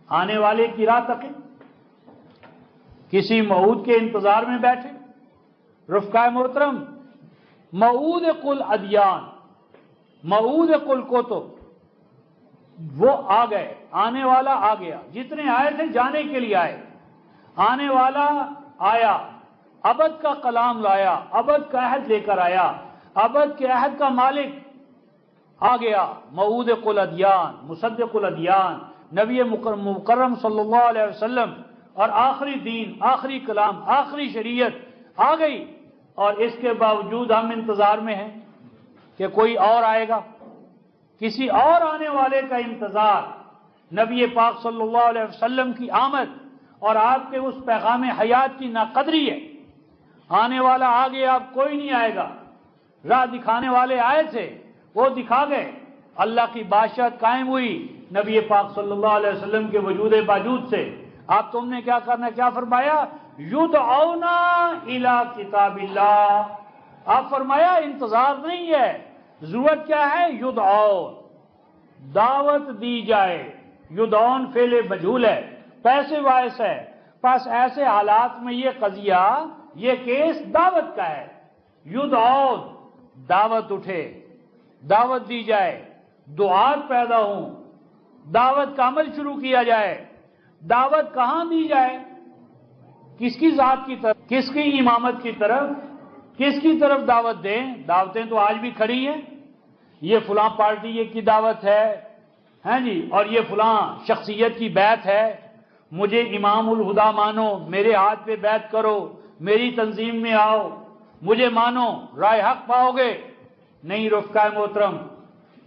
آنے والے کی راہ تکیں، کسی موعود کے انتظار میں بیٹھے؟ رفقہ محترم، موعود کل ادیان، موعود کل کتب، وہ آ گئے، آنے والا آ گیا، جتنے آئے تھے جانے کے لیے آئے، آنے والا آیا، ابد کا کلام لایا، ابد کا عہد لے کر آیا، ابد کے عہد کا مالک آ گیا، موعود کل ادیان، مصدق الادیان، نبی مکرم صلی اللہ علیہ وسلم، اور آخری دین، آخری کلام، آخری شریعت آ گئی، اور اس کے باوجود ہم انتظار میں ہیں کہ کوئی اور آئے گا، کسی اور آنے والے کا انتظار۔ نبی پاک صلی اللہ علیہ وسلم کی آمد اور آپ کے اس پیغام حیات کی ناقدری ہے۔ آنے والا آ گیا، اب کوئی نہیں آئے گا۔ راہ دکھانے والے آئے تھے، وہ دکھا گئے، اللہ کی بادشاہت قائم ہوئی نبی پاک صلی اللہ علیہ وسلم کے وجود باجود سے۔ اب تم نے کیا کرنا، کیا فرمایا؟ یدعون الی کتاب اللہ۔ آپ فرمایا انتظار نہیں ہے، ضرورت کیا ہے؟ یدعون، دعوت دی جائے۔ یدعون فعل مجہول ہے، پیسے باعث ہے، پس ایسے حالات میں یہ قضیہ، یہ کیس دعوت کا ہے۔ یدعون، دعوت اٹھے، دعوت دی جائے، دعات پیدا ہوں، دعوت کا عمل شروع کیا جائے۔ دعوت کہاں دی جائے؟ کس کی ذات کی طرف، کس کی امامت کی طرف، کس کی طرف دعوت دیں؟ دعوتیں تو آج بھی کھڑی ہیں، یہ فلاں پارٹی کی دعوت ہے، ہیں جی، اور یہ فلاں شخصیت کی بیعت ہے، مجھے امام الہدا مانو، میرے ہاتھ پہ بیعت کرو، میری تنظیم میں آؤ، مجھے مانو، رائے حق پاؤ گے۔ نہیں رفقہ محترم،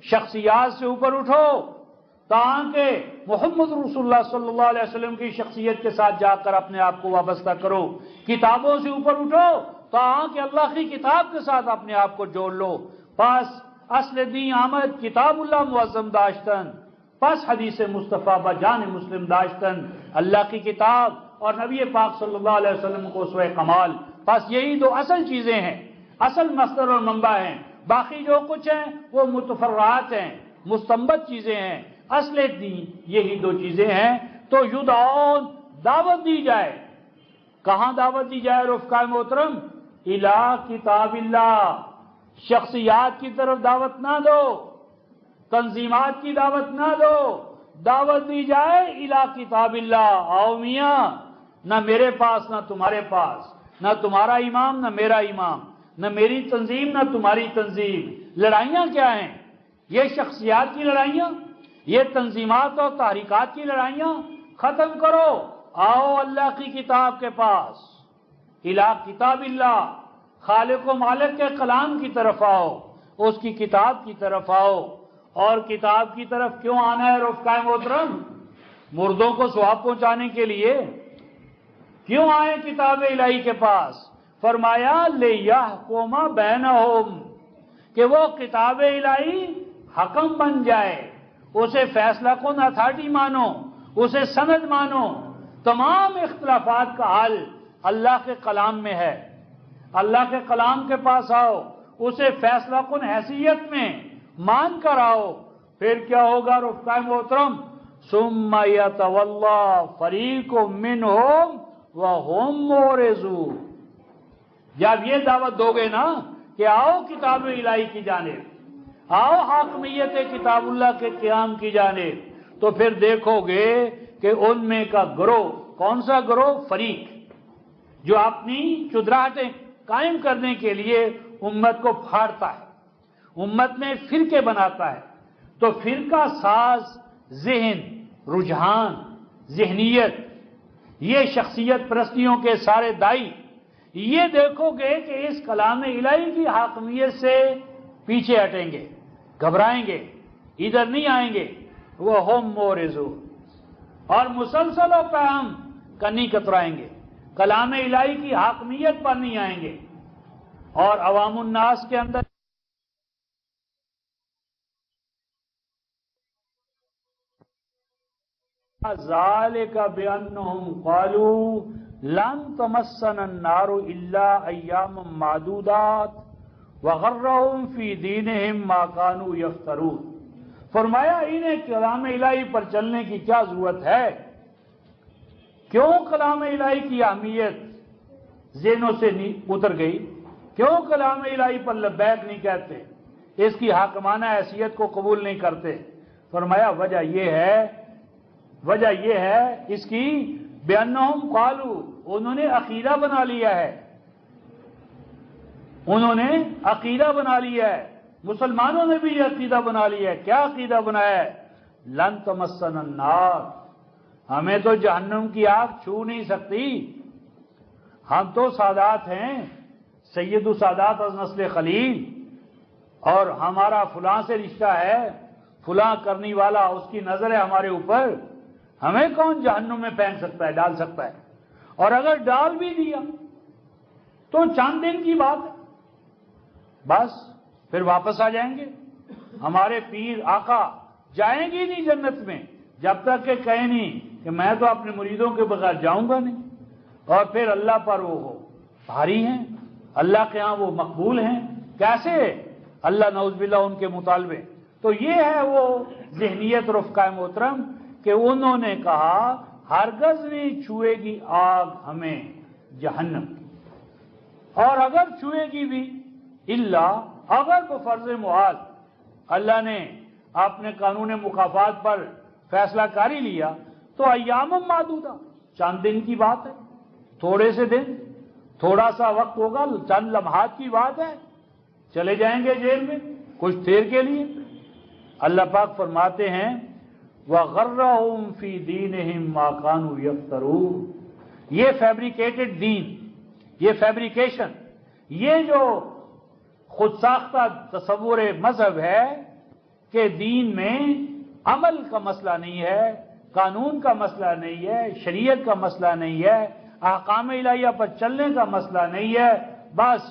شخصیات سے اوپر اٹھو تاکہ محمد رسول اللہ صلی اللہ علیہ وسلم کی شخصیت کے ساتھ جا کر اپنے آپ کو وابستہ کرو۔ کتابوں سے اوپر اٹھو تاکہ اللہ کی کتاب کے ساتھ اپنے آپ کو جوڑ لو۔ پس اصل دین آمد کتاب اللہ معظم داشتن، پس حدیث مصطفیٰ بجان مسلم داشتن، اللہ کی کتاب اور نبی پاک صلی اللہ علیہ وسلم کو اسوہ کمال۔ پس یہی دو اصل چیزیں ہیں، اصل مصدر اور منبع ہیں، باقی جو کچھ ہیں وہ متفرعات ہیں، مستنبط چیزیں ہیں۔ اصل دین یہی دو چیزیں ہیں۔ تو یدعون، دعوت دی جائے۔ کہاں دعوت دی جائے رفقہ محترم؟ الی کتاب اللہ۔ شخصیات کی طرف دعوت نہ دو، تنظیمات کی دعوت نہ دو، دعوت دی جائے الی کتاب اللہ۔ آؤ میاں، نہ میرے پاس نہ تمہارے پاس، نہ تمہارا امام نہ میرا امام، نہ میری تنظیم نہ تمہاری تنظیم۔ لڑائیاں کیا ہیں؟ یہ شخصیات کی لڑائیاں، یہ تنظیمات اور تحریکات کی لڑائیاں ختم کرو۔ آؤ اللہ کی کتاب کے پاس، الی کتاب اللہ، خالق و مالک کے کلام کی طرف آؤ، اس کی کتاب کی طرف آؤ۔ اور کتاب کی طرف کیوں آنا ہے رفقہ محترم؟ مردوں کو ثواب پہنچانے کے لیے؟ کیوں آئے کتاب الہی کے پاس؟ فرمایا لیحکم بینہم، کہ وہ کتاب الہی حکم بن جائے، اسے فیصلہ کن اتھارٹی مانو، اسے سند مانو۔ تمام اختلافات کا حل اللہ کے کلام میں ہے، اللہ کے کلام کے پاس آؤ، اسے فیصلہ کن حیثیت میں مان کر آؤ۔ پھر کیا ہوگا رفقائے محترم؟ ثم یتولی فریق منہم وہم معرضون، جب یہ دعوت دو گے نا کہ آؤ کتاب الہی کی جانب، آؤ حاکمیت کتاب اللہ کے قیام کی جانب، تو پھر دیکھو گے کہ ان میں کا گروہ، کون سا گروہ؟ فریق، جو اپنی چدراہٹیں قائم کرنے کے لیے امت کو پھاڑتا ہے، امت میں فرقے بناتا ہے۔ تو فرقہ ساز ذہن، رجحان، ذہنیت، یہ شخصیت پرستیوں کے سارے دائی، یہ دیکھو گے کہ اس کلام الہی کی حاکمیت سے پیچھے ہٹیں گے، گھبرائیں گے، ادھر نہیں آئیں گے، وہ ہم معرضون، اور مسلسل و قیام کنی کترائیں گے، کلام الہی کی حاکمیت پر نہیں آئیں گے۔ اور عوام الناس کے اندر ذالک بانہم قالوا لن تمسنا النار الا ایاما معدودات وغرہم فی دینہم ما کانوا یفترون۔ فرمایا انہیں کلام الہی پر چلنے کی کیا ضرورت ہے؟ کیوں کلام الہی کی اہمیت ذہنوں سے اتر گئی؟ کیوں کلام الہی پر لبیک نہیں کہتے؟ اس کی حاکمانہ حیثیت کو قبول نہیں کرتے؟ فرمایا وجہ یہ ہے اس کی بانہم قالوا، انہوں نے عقیدہ بنا لیا ہے، انہوں نے عقیدہ بنا لیا ہے، مسلمانوں نے بھی یہ عقیدہ بنا لیا ہے۔ کیا عقیدہ بنایا ہے؟ لن تمسنا النار، ہمیں تو جہنم کی آگ چھو نہیں سکتی، ہم تو سادات ہیں، سید السادات از نسل خلیل، اور ہمارا فلاں سے رشتہ ہے، فلاں کرنی والا، اس کی نظر ہے ہمارے اوپر، ہمیں کون جہنم میں پھینک سکتا ہے، ڈال سکتا ہے؟ اور اگر ڈال بھی دیا تو چند دن کی بات ہے، بس پھر واپس آ جائیں گے۔ ہمارے پیر آقا جائیں گی نہیں جنت میں جب تک کہ کہیں نہیں کہ میں تو اپنے مریدوں کے بغیر جاؤں گا نہیں، اور پھر اللہ پر وہ بھاری ہیں، اللہ کے ہاں وہ مقبول ہیں، کیسے اللہ نعوذ باللہ ان کے مطالبے؟ تو یہ ہے وہ ذہنیت رفقائے محترم کہ انہوں نے کہا ہرگز نہیں چھوئے گی آگ ہمیں جہنم کی، اور اگر چھوئے گی بھی اگر بفرض محال اللہ نے اپنے قانون مکافات پر فیصلہ کاری لیا تو ایام معدودہ، چند دن کی بات ہے، تھوڑے سے دن، تھوڑا سا وقت ہوگا، چند لمحات کی بات ہے، چلے جائیں گے جیل میں کچھ دیر کے لیے۔ اللہ پاک فرماتے ہیں وَغَرَّهُمْ فِي دِينِهِمْ مَا كَانُوا يَفْتَرُونَ، یہ فیبریکیٹڈ دین، یہ فیبریکیشن، یہ جو خود ساختہ تصور مذہب ہے کہ دین میں عمل کا مسئلہ نہیں ہے، قانون کا مسئلہ نہیں ہے، شریعت کا مسئلہ نہیں ہے، احکام الہیہ پر چلنے کا مسئلہ نہیں ہے، بس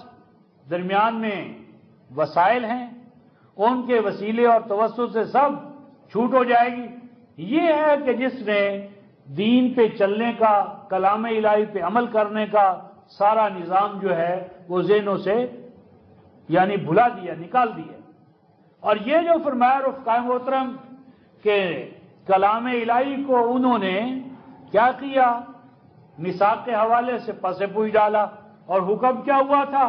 درمیان میں وسائل ہیں، ان کے وسیلے اور توسط سے سب چھوٹ ہو جائے گی۔ یہ ہے کہ جس نے دین پہ چلنے کا، کلام الہی پہ عمل کرنے کا سارا نظام جو ہے وہ ذہنوں سے یعنی بھلا دیا، نکال دیا۔ اور یہ جو فرمایا رفقائے محترم کہ کلام الہی کو انہوں نے کیا کیا؟ میثاق کے حوالے سے پس پوچھ ڈالا، اور حکم کیا ہوا تھا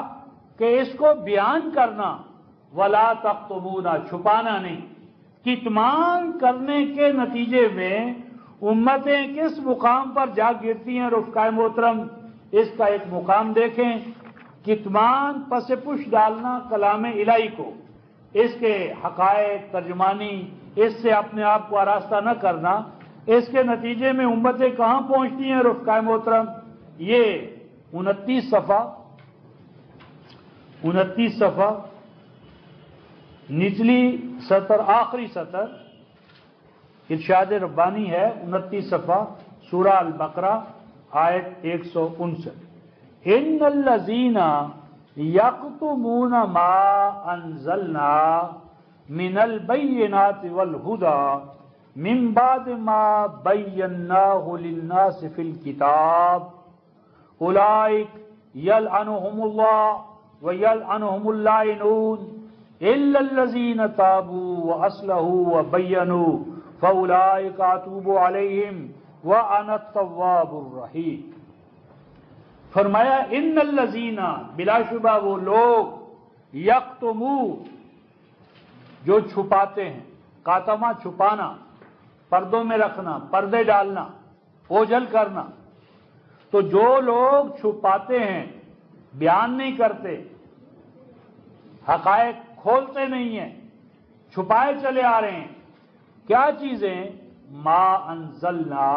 کہ اس کو بیان کرنا، ولا تکتمونا، چھپانا نہیں۔ کتمان کرنے کے نتیجے میں امتیں کس مقام پر جا گرتی ہیں رفقائے محترم؟ اس کا ایک مقام دیکھیں، کتمان پس پش ڈالنا کلام الہی کو، اس کے حقائق ترجمانی، اس سے اپنے آپ کو آراستہ نہ کرنا، اس کے نتیجے میں امتیں کہاں پہنچتی ہیں رفقائے محترم؟ یہ 29 صفحہ نچلی سطر، آخری سطر، ارشاد ربانی ہے، 29 صفحہ، سورہ البقرہ، آیت 159 ان الذین یکتمون ما انزلنا من البینات والہدی من بعد ما بیناہ للناس فی الکتاب اولئک یلعنہم اللہ ویلعنہم اللاعنون الا الذین تابوا واصلحوا وبینوا فاولئک اتوب علیہم وانا التواب الرحیم۔ فرمایا ان الذین، بلا شبہ وہ لوگ، یکتمون جو چھپاتے ہیں، کاتما چھپانا، پردوں میں رکھنا، پردے ڈالنا، اوجھل کرنا، تو جو لوگ چھپاتے ہیں، بیان نہیں کرتے، حقائق کھولتے نہیں ہیں، چھپائے چلے آ رہے ہیں، کیا چیزیں؟ ما انزلنا،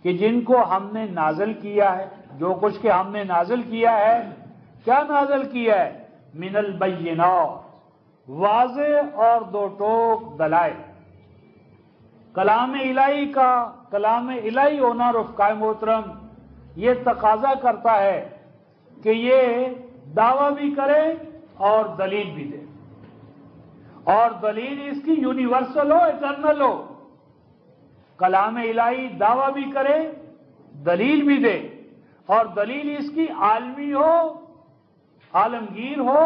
کہ جن کو ہم نے نازل کیا ہے، جو کچھ کہ ہم نے نازل کیا ہے، کیا نازل کیا ہے؟ من البینات، واضح اور دو ٹوک دلائل۔ کلام الہی کا، کلام الہی ہونا رفقائے محترم، یہ تقاضا کرتا ہے کہ یہ دعویٰ بھی کرے اور دلیل بھی دے، اور دلیل اس کی یونیورسل ہو، ایٹرنل ہو۔ کلام الہی دعویٰ بھی کرے، دلیل بھی دے، اور دلیل اس کی عالمی ہو، عالمگیر ہو،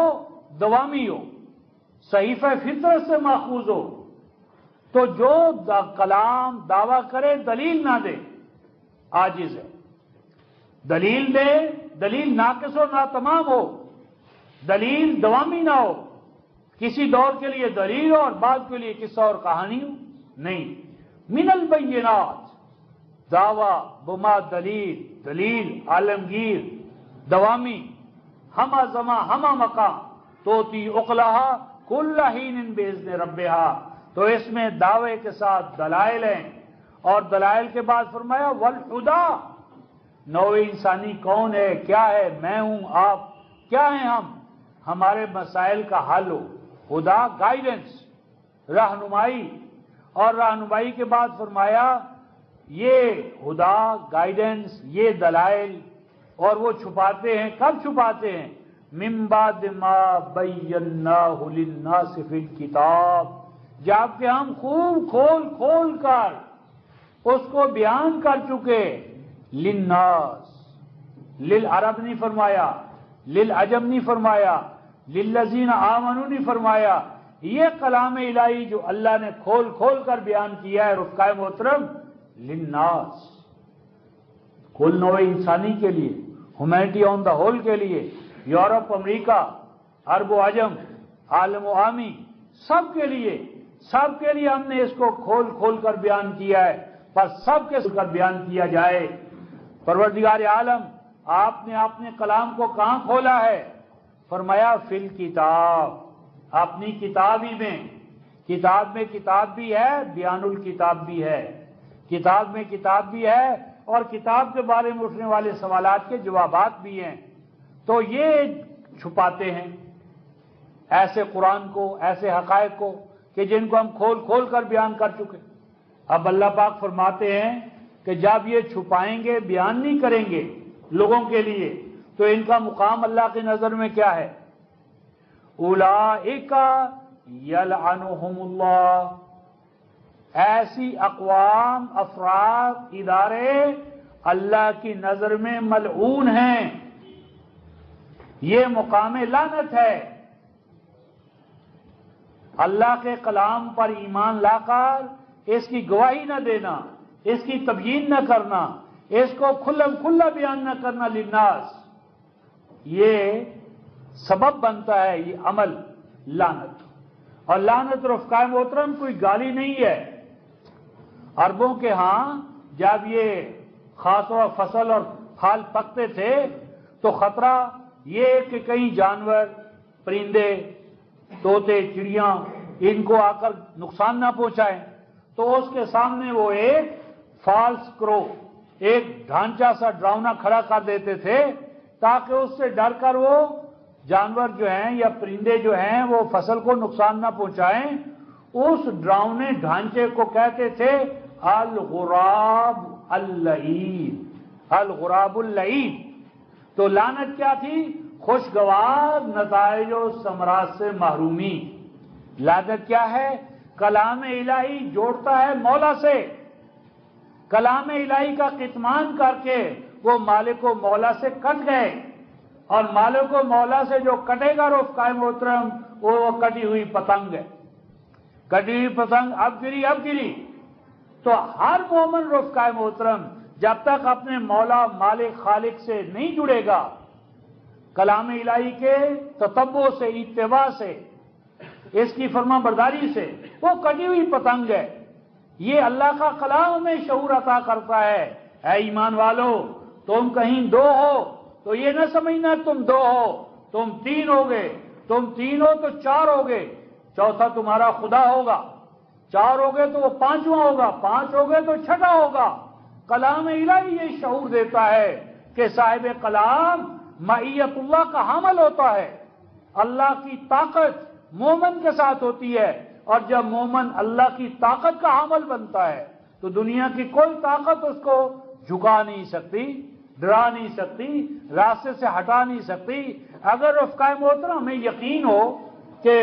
دوامی ہو، صحیفہ فطرت سے ماخوذ ہو۔ تو جو کلام دعویٰ کرے دلیل نہ دے، عاجز ہے۔ دلیل دے، دلیل ناقص و ناتمام ہو، دلیل دوامی نہ ہو، کسی دور کے لیے دلیل ہو اور بعد کے لیے قصہ اور کہانی ہو، نہیں۔ من البینات، دعویٰ بما دلیل، دلیل عالمگیر، دوامی، ہمہ زماں ہمہ مقام، توتی اقلہا کل حین باذن ربہا، تو اس میں دعوے کے ساتھ دلائل ہیں، اور دلائل کے بعد فرمایا والہدی، نوع انسانی کون ہے، کیا ہے، میں ہوں، آپ کیا ہیں، ہمارے مسائل کا حل ہو، ہدا گائیڈنس، رہنمائی، اور رہنمائی کے بعد فرمایا یہ ہدا گائیڈنس، یہ دلائل، اور وہ چھپاتے ہیں، کب چھپاتے ہیں؟ من بعد ما بیناہ للناس فی الکتاب، جب کہ ہم خوب کھول کھول کر اس کو بیان کر چکے، للناس، للعرب نہیں فرمایا، للعجم نہیں فرمایا، للذین آمنوا نہیں فرمایا، یہ کلام الہی جو اللہ نے کھول کھول کر بیان کیا ہے رفقائے محترم، للناس، کل نوع انسانی کے لیے، ہیومینٹی آن دا ہول کے لیے، یورپ، امریکہ، عرب و عجم، عالم و عامی، سب کے لیے ہم نے اس کو کھول کھول کر بیان کیا ہے، پر سب کے کر بیان کیا جائے۔ پروردگار عالم، آپ نے اپنے کلام کو کہاں کھولا ہے؟ فرمایا فی الکتاب، اپنی کتاب ہی میں۔ کتاب میں کتاب بھی ہے، بیان الکتاب بھی ہے، کتاب میں کتاب بھی ہے، اور کتاب کے بارے میں اٹھنے والے سوالات کے جوابات بھی ہیں۔ تو یہ چھپاتے ہیں ایسے قرآن کو، ایسے حقائق کو کہ جن کو ہم کھول کھول کر بیان کر چکے۔ اب اللہ پاک فرماتے ہیں کہ جب یہ چھپائیں گے، بیان نہیں کریں گے لوگوں کے لیے، تو ان کا مقام اللہ کی نظر میں کیا ہے؟ اولئک یلعنہم اللہ، ایسی اقوام، افراد، ادارے اللہ کی نظر میں ملعون ہیں، یہ مقام لعنت ہے۔ اللہ کے کلام پر ایمان لا کر اس کی گواہی نہ دینا، اس کی تبیین نہ کرنا، اس کو کھلم کھلا بیان نہ کرنا للناس، یہ سبب بنتا ہے، یہ عمل لعنت۔ اور لعنت رفقائے محترم کوئی گالی نہیں ہے۔ عربوں کے ہاں جب یہ خاص و فصل اور پھل پکتے تھے تو خطرہ یہ کہ کئی جانور، پرندے، طوطے، چڑیاں ان کو آ کر نقصان نہ پہنچائیں، تو اس کے سامنے وہ ایک فالس کرو، ایک ڈھانچہ سا ڈراؤنا کھڑا کر دیتے تھے، تاکہ اس سے ڈر کر وہ جانور جو ہیں یا پرندے جو ہیں وہ فصل کو نقصان نہ پہنچائیں۔ اس ڈراؤنے ڈھانچے کو کہتے تھے الغراب اللعین، الغراب اللعین. تو لعنت کیا تھی؟ خوشگوار نتائج و ثمرات سے محرومی. لعنت کیا ہے؟ کلام الہی جوڑتا ہے مولا سے، کلام الہی کا کتمان کر کے وہ مالک و مولا سے کٹ گئے، اور مالک و مولا سے جو کٹے گا رفقائے محترم وہ کٹی ہوئی پتنگ ہے. کٹی ہوئی پتنگ اب گری. تو ہر مومن رفقائے محترم جب تک اپنے مولا مالک خالق سے نہیں جڑے گا، کلام الہی کے تتبع سے، اتباع سے، اس کی فرما برداری سے، وہ کٹی ہوئی پتنگ ہے. یہ اللہ کا کلام ہمیں شعور عطا کرتا ہے. اے ایمان والو، تم کہیں دو ہو تو یہ نہ سمجھنا تم دو ہو، تم تین ہو گے. تم تین ہو تو چار ہو گے، چوتھا تمہارا خدا ہوگا. چار ہو گئے تو وہ پانچواں ہوگا، پانچ ہو گئے تو چھٹا ہوگا. کلام الہی یہ شعور دیتا ہے کہ صاحب کلام معیت اللہ کا حامل ہوتا ہے. اللہ کی طاقت مومن کے ساتھ ہوتی ہے، اور جب مومن اللہ کی طاقت کا حامل بنتا ہے تو دنیا کی کوئی طاقت اس کو جھکا نہیں سکتی، ڈرا نہیں سکتی، راستے سے ہٹا نہیں سکتی. اگر رفقائے محترم ہمیں یقین ہو کہ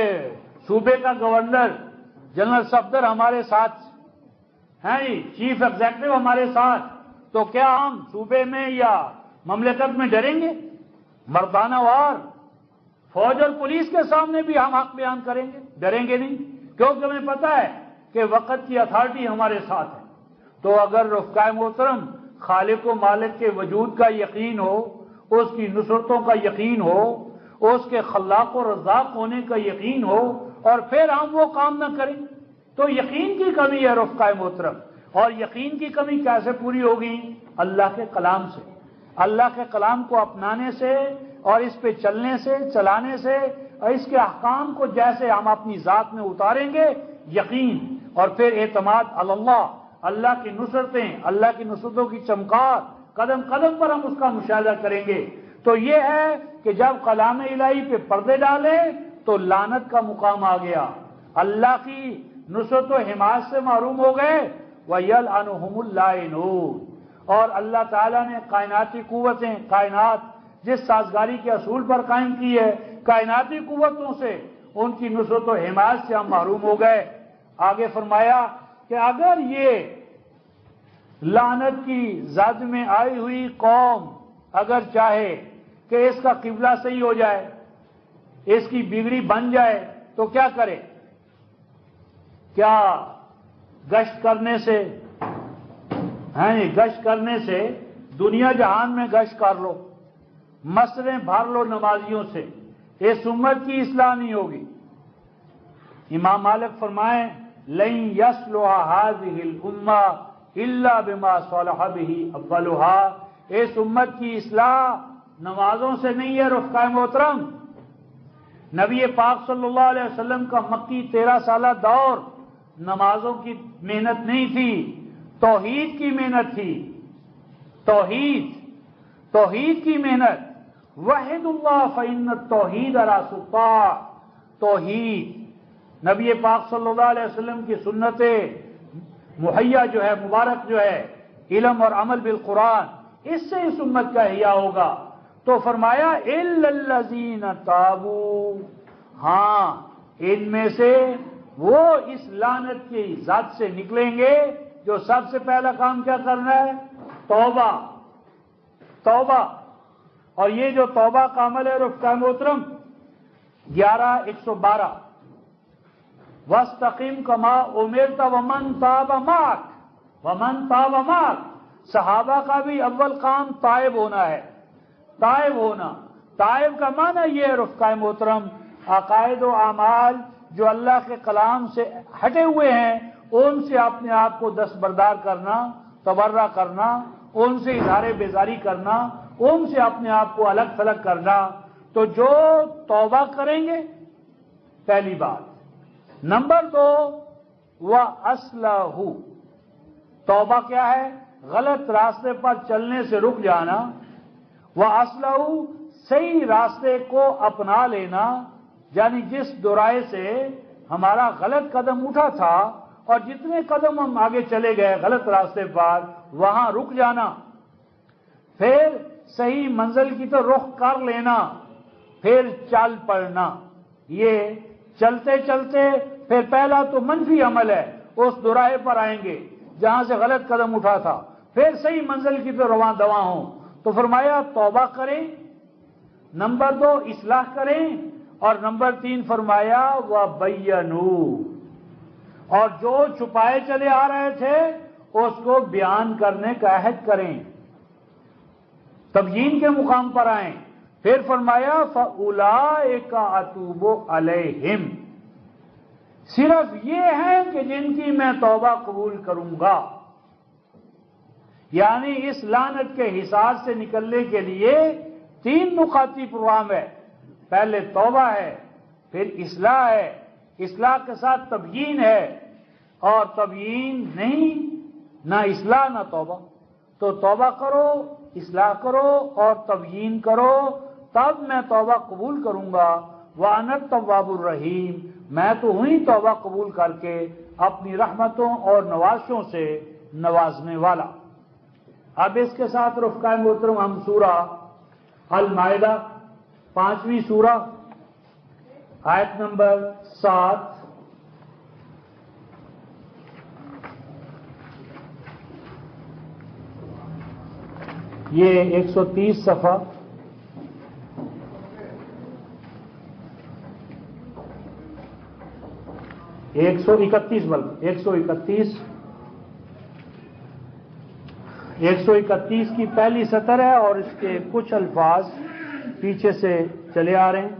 صوبے کا گورنر جنرل صفدر ہمارے ساتھ ہیں، چیف ایگزیکٹو ہمارے ساتھ، تو کیا ہم صوبے میں یا مملکت میں ڈریں گے؟ مردانہ وار فوج اور پولیس کے سامنے بھی ہم حق بیان کریں گے، ڈریں گے نہیں، کیونکہ ہمیں پتہ ہے کہ وقت کی اتھارٹی ہمارے ساتھ ہے. تو اگر رفقائے محترم خالق و مالک کے وجود کا یقین ہو، اس کی نصرتوں کا یقین ہو، اس کے خلاق و رزاق ہونے کا یقین ہو، اور پھر ہم وہ کام نہ کریں تو یقین کی کمی ہے رفقائے محترم. اور یقین کی کمی کیسے پوری ہوگی؟ اللہ کے کلام سے، اللہ کے کلام کو اپنانے سے اور اس پہ چلنے سے، چلانے سے، اور اس کے احکام کو جیسے ہم اپنی ذات میں اتاریں گے یقین، اور پھر اعتماد اللہ، اللہ کی نصرتیں، اللہ کی نصرتوں کی چمکار قدم قدم پر ہم اس کا مشاہدہ کریں گے. تو یہ ہے کہ جب کلام الہی پہ پردے ڈالے تو لعنت کا مقام آ گیا، اللہ کی نصرت و حمایت سے محروم ہو گئے. وَيَلْعَنُهُمُ اللَّاعِنُونَ. اور اللہ تعالیٰ نے کائناتی قوتیں، کائنات جس سازگاری کے اصول پر قائم کی ہے، کائناتی قوتوں سے، ان کی نصرت و حمایت سے ہم محروم ہو گئے. آگے فرمایا کہ اگر یہ لعنت کی زد میں آئی ہوئی قوم اگر چاہے کہ اس کا قبلہ صحیح ہو جائے، اس کی بگڑی بن جائے، تو کیا کرے؟ کیا گشت کرنے سے، گشت کرنے سے دنیا جہان میں گشت کر لو، مسجدیں بھر لو نمازیوں سے، اس امت کی اصلاح نہیں ہوگی. امام مالک فرمائیں لَن يَصْلُحَ هَذِهِ الْأُمَّةُ إِلَّا بِمَا صَلَحَ بِهِ أَوَّلُهَا. اس امت کی اصلاح نمازوں سے نہیں ہے رفقائے محترم. نبی پاک صلی اللہ علیہ وسلم کا مکی 13 سالہ دور نمازوں کی محنت نہیں تھی، توحید کی محنت تھی. توحید کی محنت. وحد اللہ فإن التوحید رأس الطاعة. توحید، نبی پاک صلی اللہ علیہ وسلم کی سنت مہیا جو ہے، مبارک جو ہے، علم اور عمل بالقرآن، اس سے اس امت کا احیاء ہوگا. تو فرمایا إِلَّا الَّذِينَ تَابُوا. ہاں، ان میں سے وہ اس لعنت کی ذات سے نکلیں گے جو سب سے پہلا کام کیا کرنا ہے؟ توبہ. اور یہ جو توبہ کا عمل ہے رفقائے محترم 11:112 وَاسْتَقِمْ كَمَا أُمِرْتَ وَمَنْ تَابَ مَعَكَ. صحابہ کا بھی اول کام تائب ہونا ہے. تائب ہونا، تائب کا معنی یہ ہے رفقائے محترم، عقائد و اعمال جو اللہ کے کلام سے ہٹے ہوئے ہیں ان سے اپنے آپ کو دستبردار کرنا، تبرہ کرنا، ان سے اظہار بیزاری کرنا، ان سے اپنے آپ کو الگ تھلگ کرنا. تو جو توبہ کریں گے، پہلی بات. نمبر 2 وَأَصْلَحُ. توبہ کیا ہے؟ غلط راستے پر چلنے سے رک جانا. وَأَصْلَحُ، صحیح راستے کو اپنا لینا، یعنی جس دورائے سے ہمارا غلط قدم اٹھا تھا اور جتنے قدم ہم آگے چلے گئے غلط راستے پر، وہاں رک جانا. پھر صحیح منزل کی تو رخ کر لینا، پھر چل پڑنا۔ یہ چلتے چلتے پھر پہلا تو منفی عمل ہے، اس دوراہے پر آئیں گے جہاں سے غلط قدم اٹھا تھا، پھر صحیح منزل کی تو رواں دواں ہوں۔ تو فرمایا توبہ کریں، نمبر 2 اصلاح کریں، اور نمبر 3 فرمایا وَبَيَّنُوا، اور جو چھپائے چلے آ رہے تھے اس کو بیان کرنے کا عہد کریں، تبیین کے مقام پر آئیں۔ پھر فرمایا فَأُولَٰئِكَ أَتُوبُ عَلَيْهِمْ، صرف یہ ہیں کہ جن کی میں توبہ قبول کروں گا۔ یعنی اس لعنت کے حصار سے نکلنے کے لیے 3 نقاطی پروگرام ہے، پہلے توبہ ہے، پھر اصلاح ہے، اصلاح کے ساتھ تبیین ہے، اور تبیین نہیں، نہ اصلاح نہ توبہ۔ تو توبہ کرو، اصلاح کرو اور تبیین کرو، تب میں توبہ قبول کروں گا۔ وَأَنَا التَّوَّابُ الرَّحِيمُ، میں تو ہوئی توبہ قبول کر کے اپنی رحمتوں اور نوازشوں سے نوازنے والا۔ اب اس کے ساتھ رفقائے محترم ہم سورہ المائدہ 5ویں سورہ آیت نمبر 7 یہ 130 صفحہ 131 بلکہ 131 کی پہلی سطر ہے، اور اس کے کچھ الفاظ پیچھے سے چلے آ رہے ہیں۔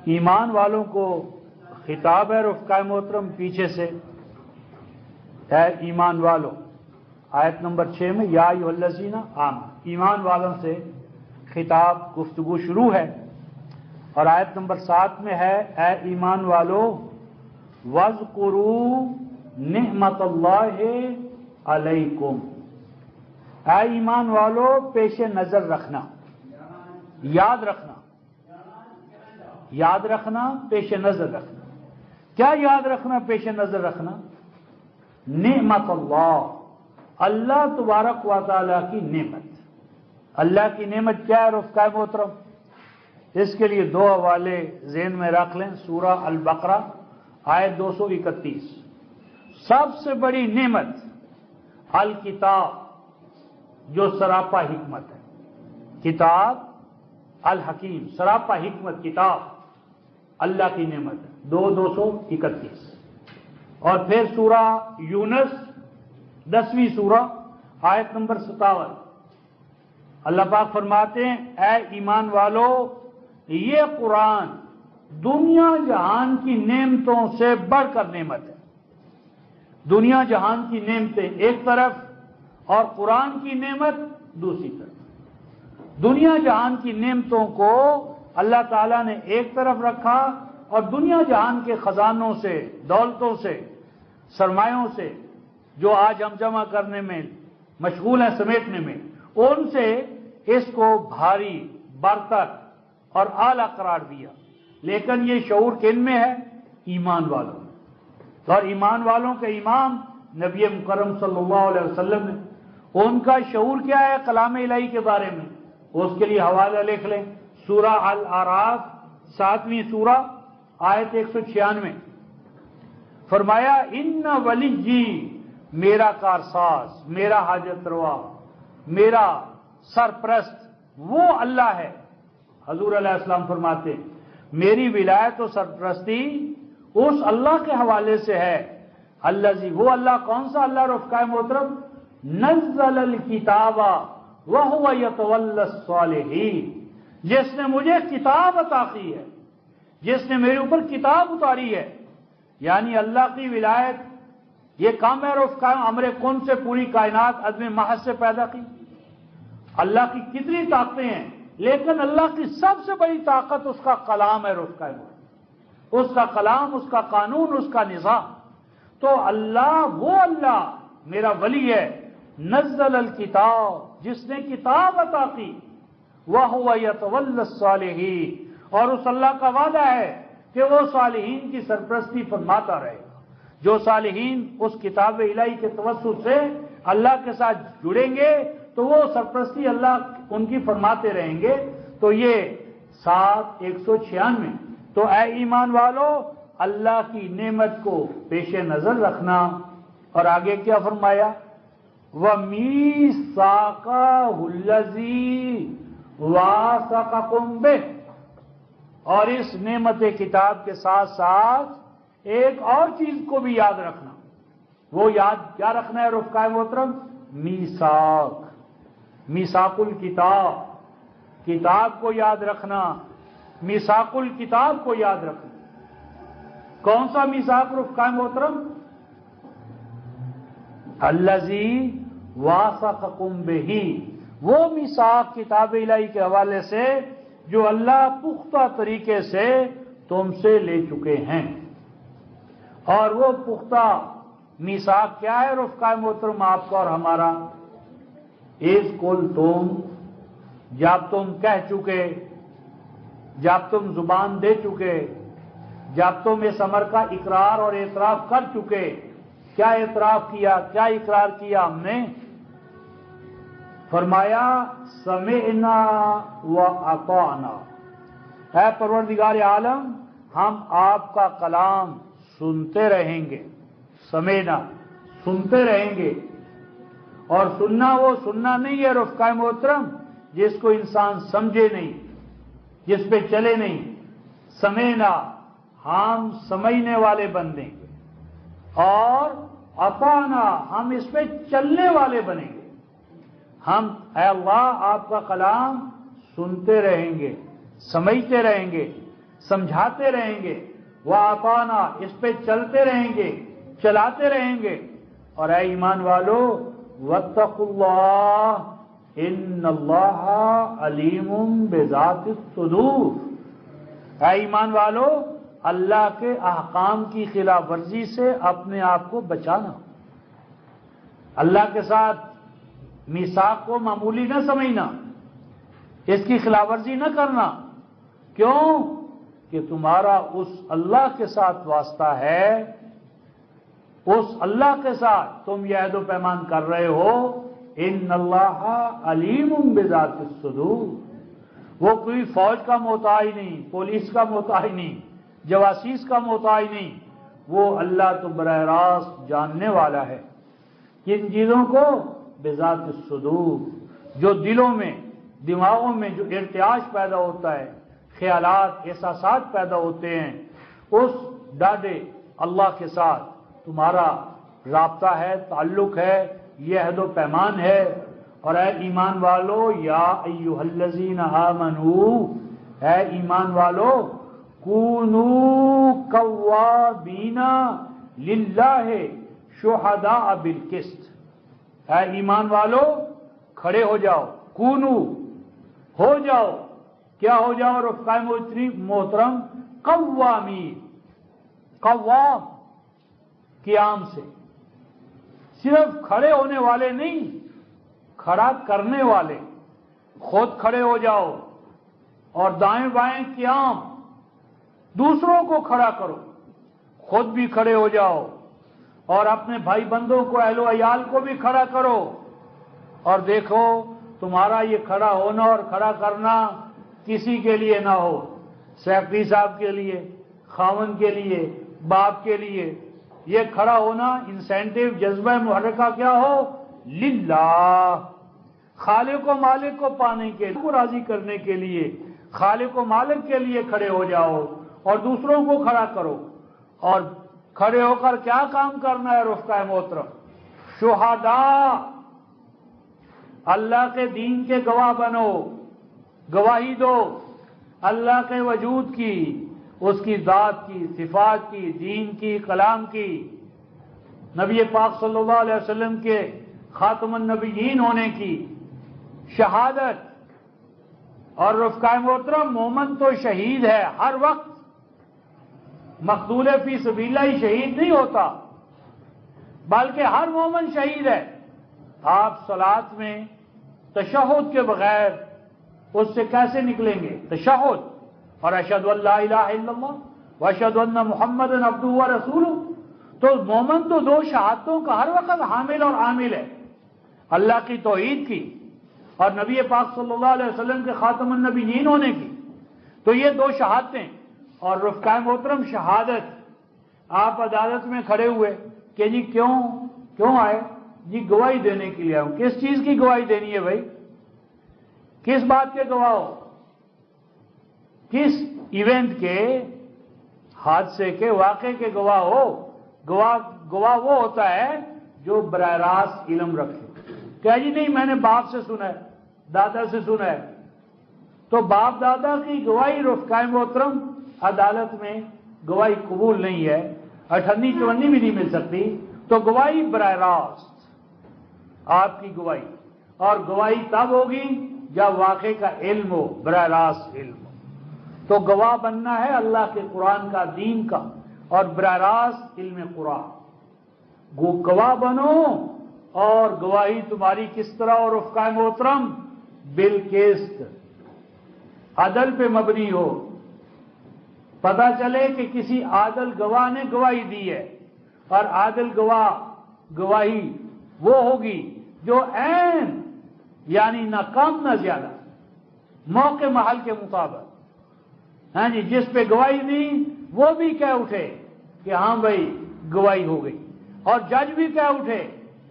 ایمان والوں کو خطاب ہے رفقائے محترم پیچھے سے، اے ایمان والوں، آیت نمبر 6 میں یا ایھا الذین آمنوا، ایمان والوں سے خطاب گفتگو شروع ہے، اور آیت نمبر 7 میں ہے اے ایمان والو وَاذْكُرُوا نعمت اللہ علیکم، اے ایمان والو پیش نظر رکھنا، یاد رکھنا، یاد رکھنا، پیش نظر رکھنا۔ کیا یاد رکھنا، پیش نظر رکھنا؟ نعمت اللہ، اللہ تبارک و تعالیٰ کی نعمت۔ اللہ کی نعمت کیا ہے رفقائے محترم؟ اس کے لیے 2 حوالے ذہن میں رکھ لیں۔ سورہ البقرہ آیت 231، سب سے بڑی نعمت الکتاب جو سراپا حکمت ہے، کتاب الحکیم، سراپا حکمت کتاب اللہ کی نعمت ہے، 231۔ اور پھر سورہ یونس 10ویں سورہ آیت نمبر 57، اللہ پاک فرماتے ہیں اے ایمان والو یہ قرآن دنیا جہان کی نعمتوں سے بڑھ کر نعمت ہے۔ دنیا جہان کی نعمتیں ایک طرف اور قرآن کی نعمت دوسری طرف۔ دنیا جہان کی نعمتوں کو اللہ تعالیٰ نے ایک طرف رکھا، اور دنیا جہان کے خزانوں سے، دولتوں سے، سرمایوں سے جو آج ہم جمع کرنے میں مشغول ہیں، سمیٹنے میں، ان سے اس کو بھاری، برتر اور اعلیٰ قرار دیا۔ لیکن یہ شعور کن میں ہے؟ ایمان والوں میں۔ اور ایمان والوں کے امام نبی مکرم صلی اللہ علیہ وسلم نے، ان کا شعور کیا ہے کلام الہی کے بارے میں؟ اس کے لیے حوالہ لکھ لیں، سورہ الاعراف 7ویں سورہ آیت 196، فرمایا ان ولی، میرا کارساز، میرا حاجت روا، میرا سرپرست وہ اللہ ہے۔ حضور علیہ السلام فرماتے ہیں میری ولایت و سرپرستی اس اللہ کے حوالے سے ہے، الذی، وہ اللہ کون سا اللہ رفقائے محترم؟ نزل الکتاب وہو یتولی الصالحین، جس نے مجھے کتاب عطا کی ہے، جس نے میرے اوپر کتاب اتاری ہے۔ یعنی اللہ کی ولایت، یہ کام ہے رفقائے، امر کن سے پوری کائنات عدم محض سے پیدا کی۔ اللہ کی کتنی طاقتیں ہیں، لیکن اللہ کی سب سے بڑی طاقت اس کا کلام ہے رفقائے، اس کا کلام، اس کا قانون، اس کا نظام۔ تو اللہ، وہ اللہ میرا ولی ہے، نزل الکتاب، جس نے کتاب عطا کی، وَهُوَ يَتَوَلَّى الصَّالِحِينَ، اور اس اللہ کا وعدہ ہے کہ وہ صالحین کی سرپرستی فرماتا رہے گا۔ جو صالحین اس کتاب الہی کے توسط سے اللہ کے ساتھ جڑیں گے تو وہ سرپرستی اللہ ان کی فرماتے رہیں گے۔ تو یہ 196 تو اے ایمان والو اللہ کی نعمت کو پیش نظر رکھنا۔ اور آگے کیا فرمایا؟ وَمِيثَاقَهُ الَّذِي وَاثَقَكُم بِهِ، اور اس نعمت کتاب کے ساتھ ساتھ ایک اور چیز کو بھی یاد رکھنا۔ وہ یاد کیا رکھنا ہے رفقائے محترم؟ میثاق، میثاق الکتاب، کتاب کو یاد رکھنا، میثاق الکتاب کو یاد رکھنا۔ کون سا میثاق رفقائے محترم؟ الذی واثقکم بہ، وہ میثاق کتاب الہی کے حوالے سے جو اللہ پختہ طریقے سے تم سے لے چکے ہیں۔ اور وہ پختہ میثاق کیا ہے رفقائے محترم آپ کا اور ہمارا؟ اذ قلتم، جب تم کہہ چکے، جب تم زبان دے چکے، جب تم اس امر کا اقرار اور اعتراف کر چکے۔ کیا اعتراف کیا، کیا اقرار کیا ہم نے؟ فرمایا سمعنا واطعنا، اے پروردگار عالم ہم آپ کا کلام سنتے رہیں گے۔ سمعنا، سنتے رہیں گے۔ اور سننا وہ سننا نہیں ہے رفقائے محترم جس کو انسان سمجھے نہیں، جس پہ چلے نہیں۔ سمعنا، ہم سمجھنے والے بندیں گے، اور اطعنا، ہم اس پہ چلنے والے بنیں گے۔ ہم اے اللہ آپ کا کلام سنتے رہیں گے، سمجھتے رہیں گے، سمجھاتے رہیں گے، واطعنا، اس پہ چلتے رہیں گے، چلاتے رہیں گے۔ اور اے ایمان والو واتقوا اللہ ان اللہ علیم بذات الصدور، اے ایمان والو اللہ کے احکام کی خلاف ورزی سے اپنے آپ کو بچانا۔ اللہ کے ساتھ میثاق کو معمولی نہ سمجھنا، اس کی خلاف ورزی نہ کرنا۔ کیوں؟ کہ تمہارا اس اللہ کے ساتھ واسطہ ہے، اس اللہ کے ساتھ تم یہ عہد و پیمان کر رہے ہو۔ ان اللہ علیم بذات الصدور، وہ کوئی فوج کا محتاج نہیں، پولیس کا محتاج نہیں، جواسیس کا محتاج نہیں، وہ اللہ تو براہ راست جاننے والا ہے کن چیزوں کو؟ بذات الصدور، جو دلوں میں، دماغوں میں جو ارتعاش پیدا ہوتا ہے، خیالات، احساسات پیدا ہوتے ہیں، اس ڈاڈے اللہ کے ساتھ تمہارا رابطہ ہے، تعلق ہے، یہ عہد و پیمان ہے۔ اور اے ایمان والو یا ایھا الذین آمنو، اے ایمان والو کونوا قوامین للہ شہداء بالقسط، اے ایمان والو کھڑے ہو جاؤ، کونو ہو جاؤ، کیا ہو جاؤ رفقائے محترم؟ قوامین، قوام قیام سے، صرف کھڑے ہونے والے نہیں، کھڑا کرنے والے۔ خود کھڑے ہو جاؤ اور دائیں بائیں قیام، دوسروں کو کھڑا کرو، خود بھی کھڑے ہو جاؤ، اور اپنے بھائی بندوں کو، اہل و عیال کو بھی کھڑا کرو۔ اور دیکھو تمہارا یہ کھڑا ہونا اور کھڑا کرنا کسی کے لیے نہ ہو، سیکرٹری صاحب کے لیے، خاوند کے لیے، باپ کے لیے۔ یہ کھڑا ہونا انسینٹیو، جذبہ محرکہ کیا ہو؟ للہ، خالق و مالک کو پانے کے لیے، راضی کرنے کے لیے، خالق و مالک کے لیے کھڑے ہو جاؤ اور دوسروں کو کھڑا کرو۔ اور کھڑے ہو کر کیا کام کرنا ہے رفقائے محترم؟ شہداء، اللہ کے دین کے گواہ بنو، گواہی دو اللہ کے وجود کی، اس کی ذات کی، صفات کی، دین کی، کلام کی، نبی پاک صلی اللہ علیہ وسلم کے خاتم النبیین ہونے کی شہادت۔ اور رفقائے محترم مومن تو شہید ہے ہر وقت، مقتول فی سبیل اللہ ہی شہید نہیں ہوتا، بلکہ ہر مومن شہید ہے۔ آپ صلاۃ میں تشہد کے بغیر اس سے کیسے نکلیں گے؟ تشہد اور اشہد ان لا الہ الا اللہ واشہد ان محمد عبدہ ورسولہ۔ تو مومن تو دو شہادتوں کا ہر وقت حامل اور عامل ہے، اللہ کی توحید کی اور نبی پاک صلی اللہ علیہ وسلم کے خاتم النبیین ہونے کی، تو یہ دو شہادتیں اور رفقائے محترم شہادت، آپ عدالت میں کھڑے ہوئے کہ جی کیوں آئے؟ جی گواہی دینے کے لیے آؤں۔ کس چیز کی گواہی دینی ہے بھائی؟ کس بات کے گواہ ہو؟ کس ایونٹ کے، حادثے کے، واقعے کے گواہ ہو؟ گواہ وہ ہوتا ہے جو براہ راست علم رکھے۔ کہا جی نہیں میں نے باپ سے سنا ہے، دادا سے سنا ہے، تو باپ دادا کی گواہی رفقائے محترم عدالت میں گواہی قبول نہیں ہے، اٹھنی چونی بھی نہیں مل سکتی، تو گواہی براہ راست آپ کی گواہی، اور گواہی تب ہوگی جب واقعے کا علم ہو، براہ راست علم ہو۔ تو گواہ بننا ہے اللہ کے قرآن کا، دین کا، اور براہ راست علم قرآن۔ گواہ بنو، اور گواہی تمہاری کس طرح ہو رفقائے محترم؟ بالقسط، عدل پہ مبنی ہو۔ پتہ چلے کہ کسی عادل گواہ نے گواہی دی ہے، اور عادل گواہی وہ ہوگی جو عین یعنی نہ کم نہ زیادہ، موقع محل کے مطابق، ہاں جی، جس پہ گواہی دی وہ بھی کہہ اٹھے کہ ہاں بھائی گواہی ہو گئی، اور جج بھی کہہ اٹھے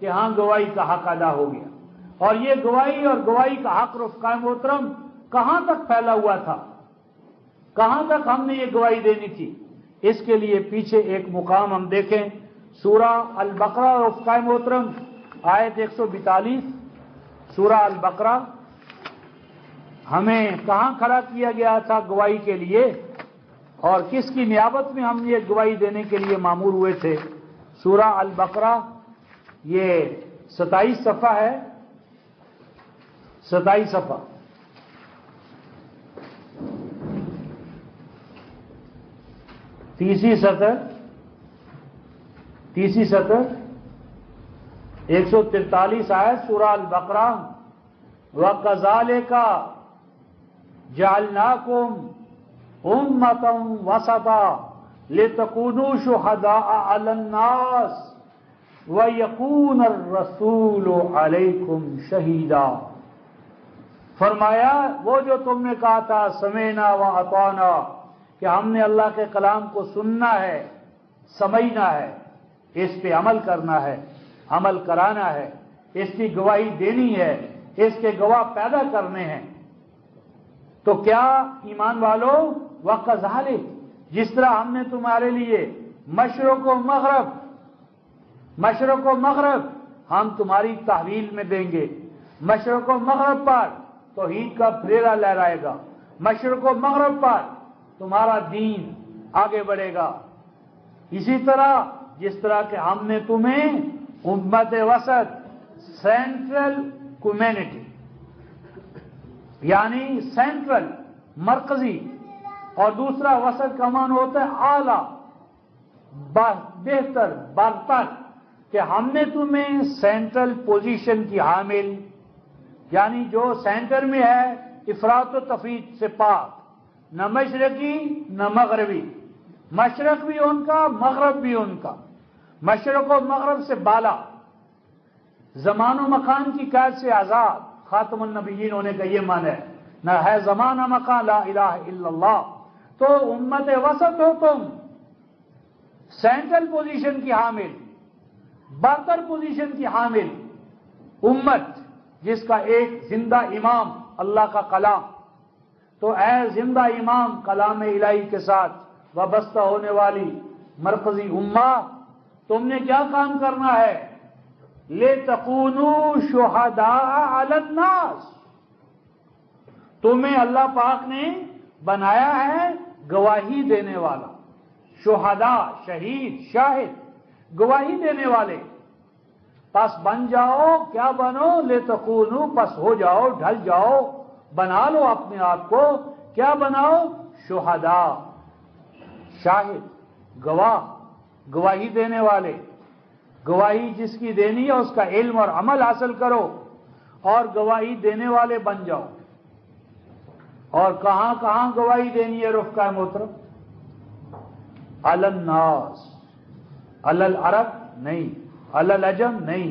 کہ ہاں گواہی کا حق ادا ہو گیا۔ اور یہ گواہی اور گواہی کا حق رفقائے محترم کہاں تک پھیلا ہوا تھا؟ کہاں تک ہم نے یہ گواہی دینی تھی؟ اس کے لیے پیچھے ایک مقام ہم دیکھیں، سورہ البقرہ رفقائے محترم آیت 142، سورہ البقرہ ہمیں کہاں کھڑا کیا گیا تھا گواہی کے لیے، اور کس کی نیابت میں ہم یہ گواہی دینے کے لیے مامور ہوئے تھے؟ سورہ البقرہ یہ 27 صفحہ ہے، 27 صفحہ، تیسری سطر 143 آیت سورہ البقرہ۔ وَكَذَلِكَ جَعَلْنَاكُمْ أُمَّةً وَسَطًا لِتَكُونُوا شُهَدَاءَ عَلَى النَّاسِ وَيَكُونَ الرَّسُولُ عَلَيْكُمْ شَهِيدًا۔ فرمایا وہ جو تم نے کہا تھا سمعنا وَأَطَعْنَا، کہ ہم نے اللہ کے کلام کو سننا ہے، سمجھنا ہے، اس پہ عمل کرنا ہے، عمل کرانا ہے، اس کی گواہی دینی ہے، اس کے گواہ پیدا کرنے ہیں۔ تو کیا ایمان والو، وَكَذَلِكَ، جس طرح ہم نے تمہارے لیے مشرق و مغرب ہم تمہاری تحویل میں دیں گے، مشرق و مغرب پر توحید کا پھریرا لہرائے گا، مشرق و مغرب پر تمہارا دین آگے بڑھے گا۔ اسی طرح جس طرح کہ ہم نے تمہیں امت وسط، سینٹرل کمیونٹی، یعنی سینٹرل مرکزی، اور دوسرا وسط کا معنی ہوتا ہے اعلیٰ، بہتر، برتر، کہ ہم نے تمہیں سینٹرل پوزیشن کی حامل، یعنی جو سینٹر میں ہے، افراط و تفریط سے پاک، نہ مشرقی نہ مغربی، مشرق بھی ان کا، مغرب بھی ان کا، مشرق و مغرب سے بالا، زمان و مکان کی قید سے آزاد، خاتم النبیین ہونے کا یہ معنی ہے، نہ ہے زمان نہ مکان، لا الہ الا اللہ۔ تو امت وسط ہو تم، سینٹرل پوزیشن کی حامل، برتر پوزیشن کی حامل امت، جس کا ایک زندہ امام اللہ کا کلام۔ تو اے زندہ امام کلام الہی کے ساتھ وابستہ ہونے والی مرکزی امہ، تم نے کیا کام کرنا ہے؟ لِتَكُونُوا شُهَدَاءَ عَلَى النَّاسِ، تمہیں اللہ پاک نے بنایا ہے گواہی دینے والا، شہداء، شہید، شاہد، گواہی دینے والے۔ پس بن جاؤ، کیا بنو؟ لِتَكُونُوا، پس ہو جاؤ، ڈھل جاؤ، بنا لو اپنے آپ کو، کیا بناؤ؟ شہداء، شاہد، گواہ، گواہی دینے والے۔ گواہی جس کی دینی ہے اس کا علم اور عمل حاصل کرو، اور گواہی دینے والے بن جاؤ۔ اور کہاں کہاں گواہی دینی ہے رفقائے محترم؟ علی الناس، علی العرب نہیں، علی العجم نہیں،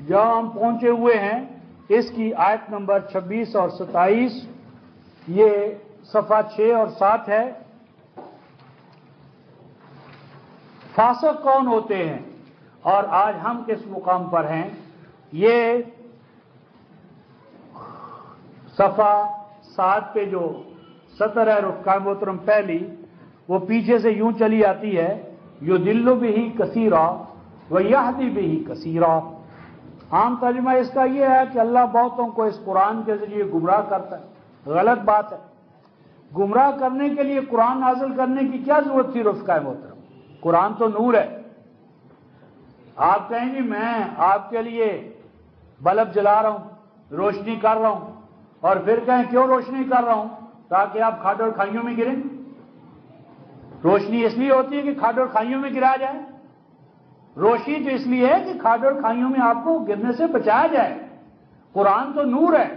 جہاں ہم پہنچے ہوئے ہیں اس کی آیت نمبر 26 اور 27، یہ صفحہ 6 اور 7 ہے۔ فاسق کون ہوتے ہیں اور آج ہم کس مقام پر ہیں؟ یہ صفحہ 7 پہ جو سطر ہے رفقائے محترم پہلی، وہ پیچھے سے یوں چلی آتی ہے، یضل بہ کثیرا ویہدی بہ کثیرا۔ عام ترجمہ اس کا یہ ہے کہ اللہ بہتوں کو اس قرآن کے ذریعے گمراہ کرتا ہے۔ غلط بات ہے۔ گمراہ کرنے کے لیے قرآن نازل کرنے کی کیا ضرورت تھی رفقائے محترم؟ قرآن تو نور ہے۔ آپ کہیں گے میں آپ کے لیے بلب جلا رہا ہوں، روشنی کر رہا ہوں، اور پھر کہیں کیوں روشنی کر رہا ہوں؟ تاکہ آپ کھڈ اور کھائیوں میں گریں۔ روشنی اس لیے ہوتی ہے کہ کھڈ اور کھائیوں میں گرا جائے؟ روشنی تو اس لیے ہے کہ کھڈ اور کھائیوں میں آپ کو گرنے سے بچایا جائے۔ قرآن تو نور ہے۔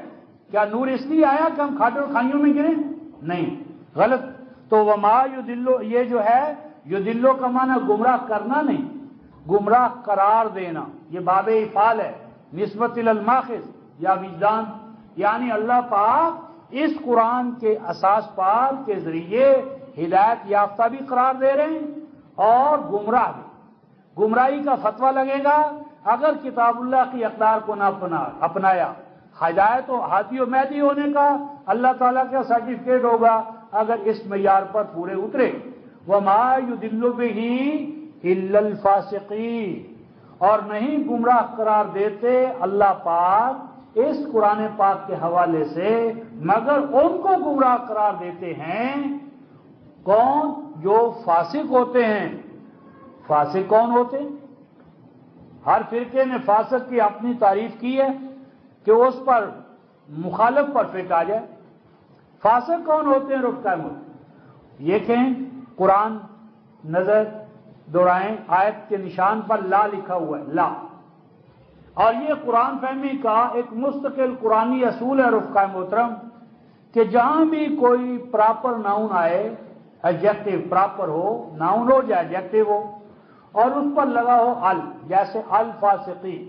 کیا نور اس لیے آیا کہ ہم کھڈ اور کھائیوں میں گریں؟ نہیں، غلط۔ تو وما یضل، یہ جو ہے یضل کا معنی گمراہ کرنا نہیں، گمراہ قرار دینا۔ یہ باب افعال ہے، نسبت الی الماخذ یا وجدان، یعنی اللہ پاک اس قرآن کے اساس پال کے ذریعے ہدایت یافتہ بھی قرار دے رہے ہیں اور گمراہ بھی۔ گمراہی کا فتویٰ لگے گا اگر کتاب اللہ کی اقدار کو نہ اپنایا۔ ہدایت و ہادی و مہدی ہونے کا اللہ تعالیٰ کا سرٹیفکیٹ ہوگا اگر اس معیار پر پورے اترے۔ وما یضل بہ الا الفاسقین، اور نہیں گمراہ قرار دیتے اللہ پاک اس قرآن پاک کے حوالے سے مگر ان کو گمراہ قرار دیتے ہیں کون؟ جو فاسق ہوتے ہیں۔ فاسق کون ہوتے ہیں؟ ہر فرقے نے فاسق کی اپنی تعریف کی ہے کہ اس پر مخالف پر فٹ آ جائے۔ فاسق کون ہوتے ہیں رفقائے محترم؟ یہ کہیں قرآن نظر دوڑائیں، آیت کے نشان پر لا لکھا ہوا ہے، لا۔ اور یہ قرآن فہمی کا ایک مستقل قرآنی اصول ہے رفقائے محترم کہ جہاں بھی کوئی پراپر ناؤن آئے، ایڈجیکٹو پراپر ہو، ناؤن ہو یا ایڈجیکٹو ہو، اور اس پر لگا ہو ال، جیسے الفاسقین،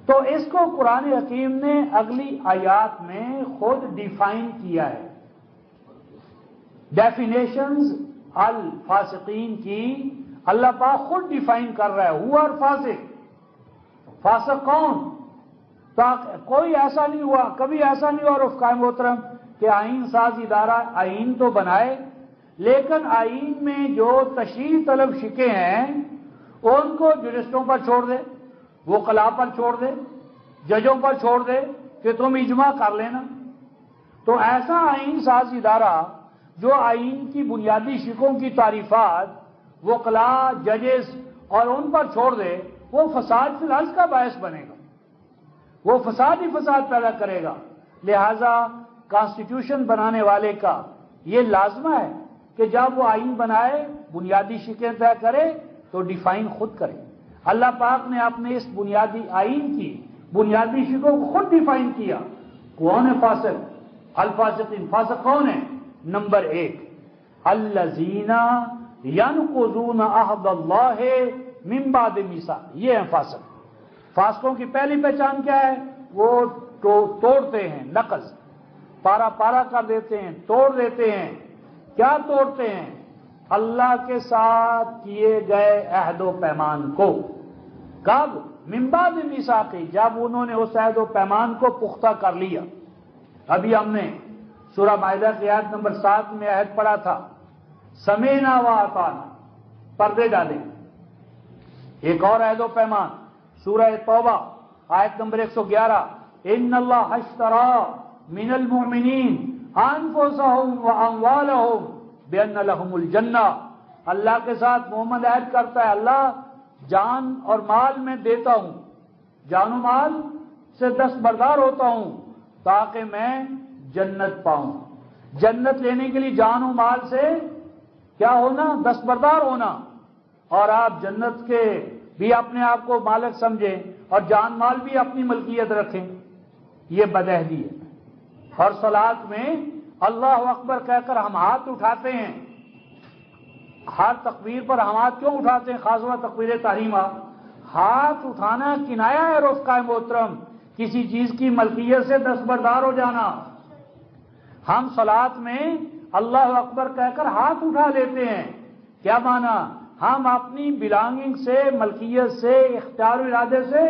تو اس کو قرآن حکیم نے اگلی آیات میں خود ڈیفائن کیا ہے۔ ڈیفینیشنز الفاسقین کی اللہ پاک خود ڈیفائن کر رہا ہے۔ ہوا فاسق، فاسق کون؟ کوئی ایسا نہیں ہوا، کبھی ایسا نہیں ہوا رفقائے محترم کہ آئین ساز ادارہ آئین تو بنائے لیکن آئین میں جو تشریح طلب شکے ہیں ان کو جرسٹوں پر چھوڑ دے، وکلاء پر چھوڑ دے، ججوں پر چھوڑ دے کہ تم اجماع کر لینا۔ تو ایسا آئین ساز ادارہ جو آئین کی بنیادی شکوں کی تعریفات وکلاء، ججز اور ان پر چھوڑ دے، وہ فساد فی الحال کا باعث بنے گا، وہ فساد ہی فساد پیدا کرے گا۔ لہذا کانسٹیٹیوشن بنانے والے کا یہ لازمہ ہے کہ جب وہ آئین بنائے، بنیادی شکیں طے کرے تو ڈیفائن خود کرے۔ اللہ پاک نے اپنے اس بنیادی آئین کی بنیادی شکوں کو خود ڈیفائن کیا۔ کون ہے فاسق؟ الفاسقین۔ فاسق کون ہے؟ نمبر 1، الذین ینقضون عہد اللہ من بعد میثاقہ، یہ ہے فاسق۔ فاسقوں کی پہلی پہچان کیا ہے؟ وہ توڑتے ہیں، نقض، پارا پارا کر دیتے ہیں، توڑ دیتے ہیں۔ کیا توڑتے ہیں؟ اللہ کے ساتھ کیے گئے عہد و پیمان کو۔ کب؟ من بعد میثاقہ، جب انہوں نے اس عہد و پیمان کو پختہ کر لیا۔ ابھی ہم نے سورہ مائدہ کی آیت نمبر 7 میں عہد پڑھا تھا، سمعنا واطعنا، پردے ڈالیں۔ ایک اور عہد و پیمان سورہ توبہ آیت نمبر 111، ان اللہ اشتری من المؤمنین انفسهم واموالهم بان لهم الجنہ، اللہ کے ساتھ محمد عہد کرتا ہے، اللہ جان اور مال میں دیتا ہوں، جان و مال سے دستبردار ہوتا ہوں تاکہ میں جنت پاؤں۔ جنت لینے کے لیے جان و مال سے کیا ہونا؟ دستبردار ہونا، اور آپ جنت کے بھی اپنے آپ کو مالک سمجھیں اور جان مال بھی اپنی ملکیت رکھیں، یہ بدعہدی ہے۔ اور صلاۃ میں اللہ اکبر کہہ کر ہم ہاتھ اٹھاتے ہیں، ہر تکبیر پر ہم ہاتھ کیوں اٹھاتے ہیں؟ خاص طور تکبیر تحریمہ، ہاتھ اٹھانا کنایا ہے رفقائے محترم کسی چیز کی ملکیت سے دستبردار ہو جانا۔ ہم صلاۃ میں اللہ اکبر کہہ کر ہاتھ اٹھا لیتے ہیں، کیا مانا؟ ہم اپنی بلانگنگ سے، ملکیت سے، اختیار و ارادے سے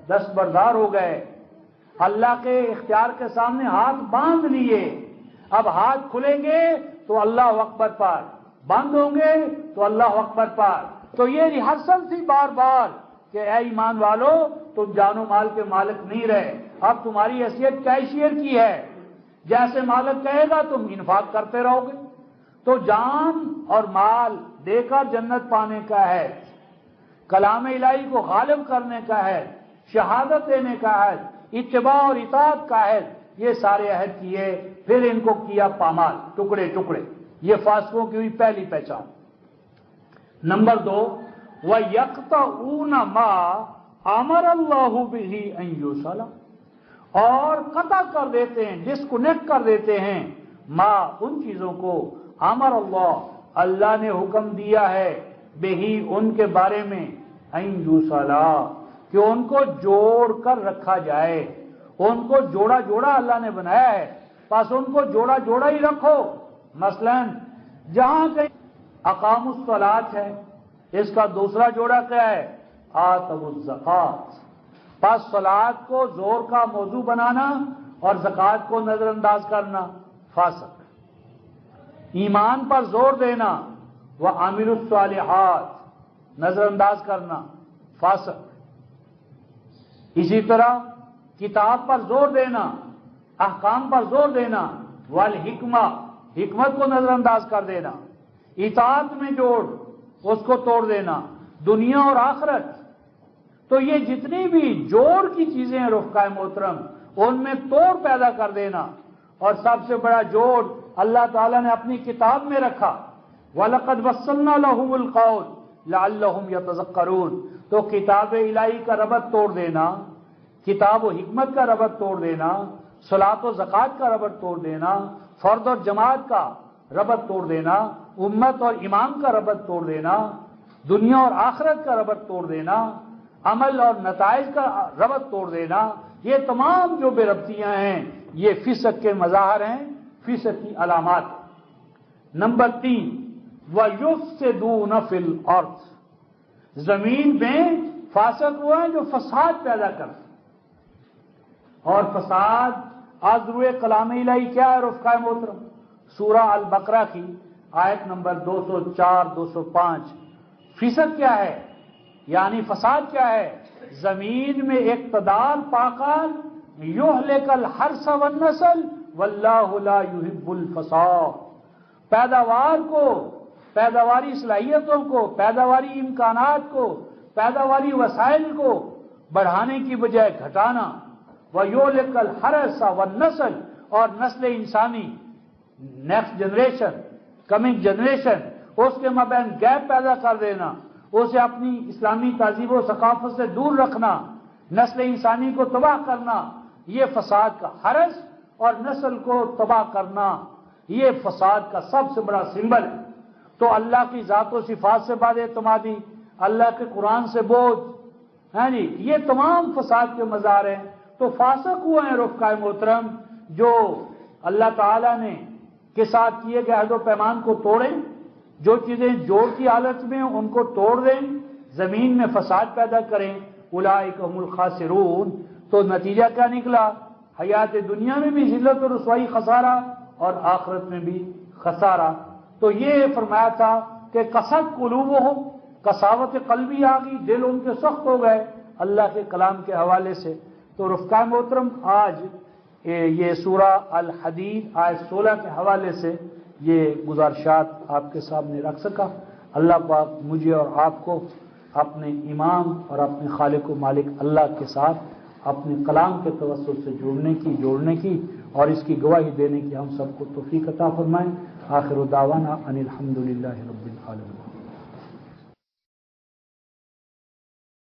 دستبردار ہو گئے، اللہ کے اختیار کے سامنے ہاتھ باندھ لیے۔ اب ہاتھ کھلیں گے تو اللہ اکبر پر، بند ہوں گے تو اللہ اکبر پر۔ تو یہ ریہرسل تھی بار بار کہ اے ایمان والو، تم جان و مال کے مالک نہیں رہے، اب تمہاری حیثیت کیشیئر کی ہے، جیسے مالک کہے گا تم انفاق کرتے رہو گے۔ تو جان اور مال دے کر جنت پانے کا ہے، کلام الہی کو غالب کرنے کا ہے، شہادت دینے کا ہے، اتباع اور اطاعت کا ہے، یہ سارے عہد کیے، پھر ان کو کیا پامال، ٹکڑے ٹکڑے۔ یہ فاسقوں کی ہوئی پہلی پہچان۔ نمبر 2، وَيَقْطَعُونَ مَا أَمَرَ اللَّهُ بِهِ أَن يُوصَلَ، اور قطع کر دیتے ہیں، ڈسکنیکٹ کر دیتے ہیں، ما ان چیزوں کو، امر اللہ اللہ نے حکم دیا ہے، بہی ان کے بارے میں، ان یوصلا کہ ان کو جوڑ کر رکھا جائے، ان کو جوڑا جوڑا اللہ نے بنایا ہے، بس ان کو جوڑا جوڑا ہی رکھو۔ مثلا جہاں کہیں اقام الصلاۃ ہے، اس کا دوسرا جوڑا کیا ہے؟ آتوا الزکات۔ پس صلاۃ کو زور کا موضوع بنانا اور زکوٰۃ کو نظر انداز کرنا فاسق۔ ایمان پر زور دینا، وَعَمِلُوا الصَّالِحَاتِ نظر انداز کرنا فاسق۔ اسی طرح کتاب پر زور دینا، احکام پر زور دینا، والحکمہ حکمت کو نظر انداز کر دینا، اطاعت میں جوڑ اس کو توڑ دینا، دنیا اور آخرت۔ تو یہ جتنی بھی جوڑ کی چیزیں ہیں رفقائے محترم، ان میں توڑ پیدا کر دینا۔ اور سب سے بڑا جوڑ اللہ تعالیٰ نے اپنی کتاب میں رکھا، وَلَقَدْ وَصَّلْنَا لَهُمُ الْقَوْلَ لَعَلَّهُمْ يَتَذَكَّرُونَ۔ تو کتاب الہی کا ربط توڑ دینا، کتاب و حکمت کا ربط توڑ دینا، صلاۃ و زکوٰۃ کا ربط توڑ دینا، فرد اور جماعت کا ربط توڑ دینا، امت اور امام کا ربط توڑ دینا، دنیا اور آخرت کا ربط توڑ دینا، عمل اور نتائج کا ربط توڑ دینا، یہ تمام جو بے ربطیاں ہیں یہ فسق کے مظاہر ہیں، فسق کی علامات۔ نمبر 3، وَيُفْسِدُونَ فِي الْأَرْضِ زمین میں فاسق وہ ہیں جو فساد پیدا کرتے، اور فساد آج روئے کلام الہی کیا ہے رفقائے محترم؟ سورہ البقرہ کی آیت نمبر 204 205۔ فسق کیا ہے؟ یعنی فساد کیا ہے؟ زمین میں اقتدار پا کر یہلک الحرث والنسل واللہ لا یحب الفساد، پیداوار کو، پیداواری صلاحیتوں کو، پیداواری امکانات کو، پیداواری وسائل کو بڑھانے کی بجائے گھٹانا، وَيُهْلِكَ الْحَرْثَ وَالنَّسْلَ اور نسل انسانی، نیکسٹ جنریشن، کمنگ جنریشن، اس کے مابین گیپ پیدا کر دینا، اسے اپنی اسلامی تہذیب و ثقافت سے دور رکھنا، نسل انسانی کو تباہ کرنا، یہ فساد کا حرث اور نسل کو تباہ کرنا، یہ فساد کا سب سے بڑا سمبل ہے۔ تو اللہ کی ذات و صفات سے بد اعتمادی، اللہ کے قرآن سے بوجھ، ہاں جی، یہ تمام فساد کے مظاہر ہیں۔ تو فاسق ہوئے ہیں رفقائے محترم جو اللہ تعالیٰ نے کے ساتھ کیے گئے عہد و پیمان کو توڑیں، جو چیزیں جوڑ کی حالت میں ان کو توڑ دیں، زمین میں فساد پیدا کریں، اولئک هم الخاسرون۔ تو نتیجہ کیا نکلا؟ حیات دنیا میں بھی ذلت و رسوائی، خسارہ، اور آخرت میں بھی خسارہ۔ تو یہ فرمایا تھا کہ قسد قلوبہم، قساوت قلبی آ گئی، دل ان کے سخت ہو گئے اللہ کے کلام کے حوالے سے۔ تو رفقائے محترم آج یہ سورہ الحدید آیت 16 کے حوالے سے یہ گزارشات آپ کے سامنے رکھ سکا۔ اللہ پاک مجھے اور آپ کو اپنے امام اور اپنے خالق و مالک اللہ کے ساتھ اپنے کلام کے توسط سے جوڑنے کی اور اس کی گواہی دینے کی ہم سب کو توفیق عطا فرمائیں۔ آخر دعوانا ان الحمدللہ رب العالمین۔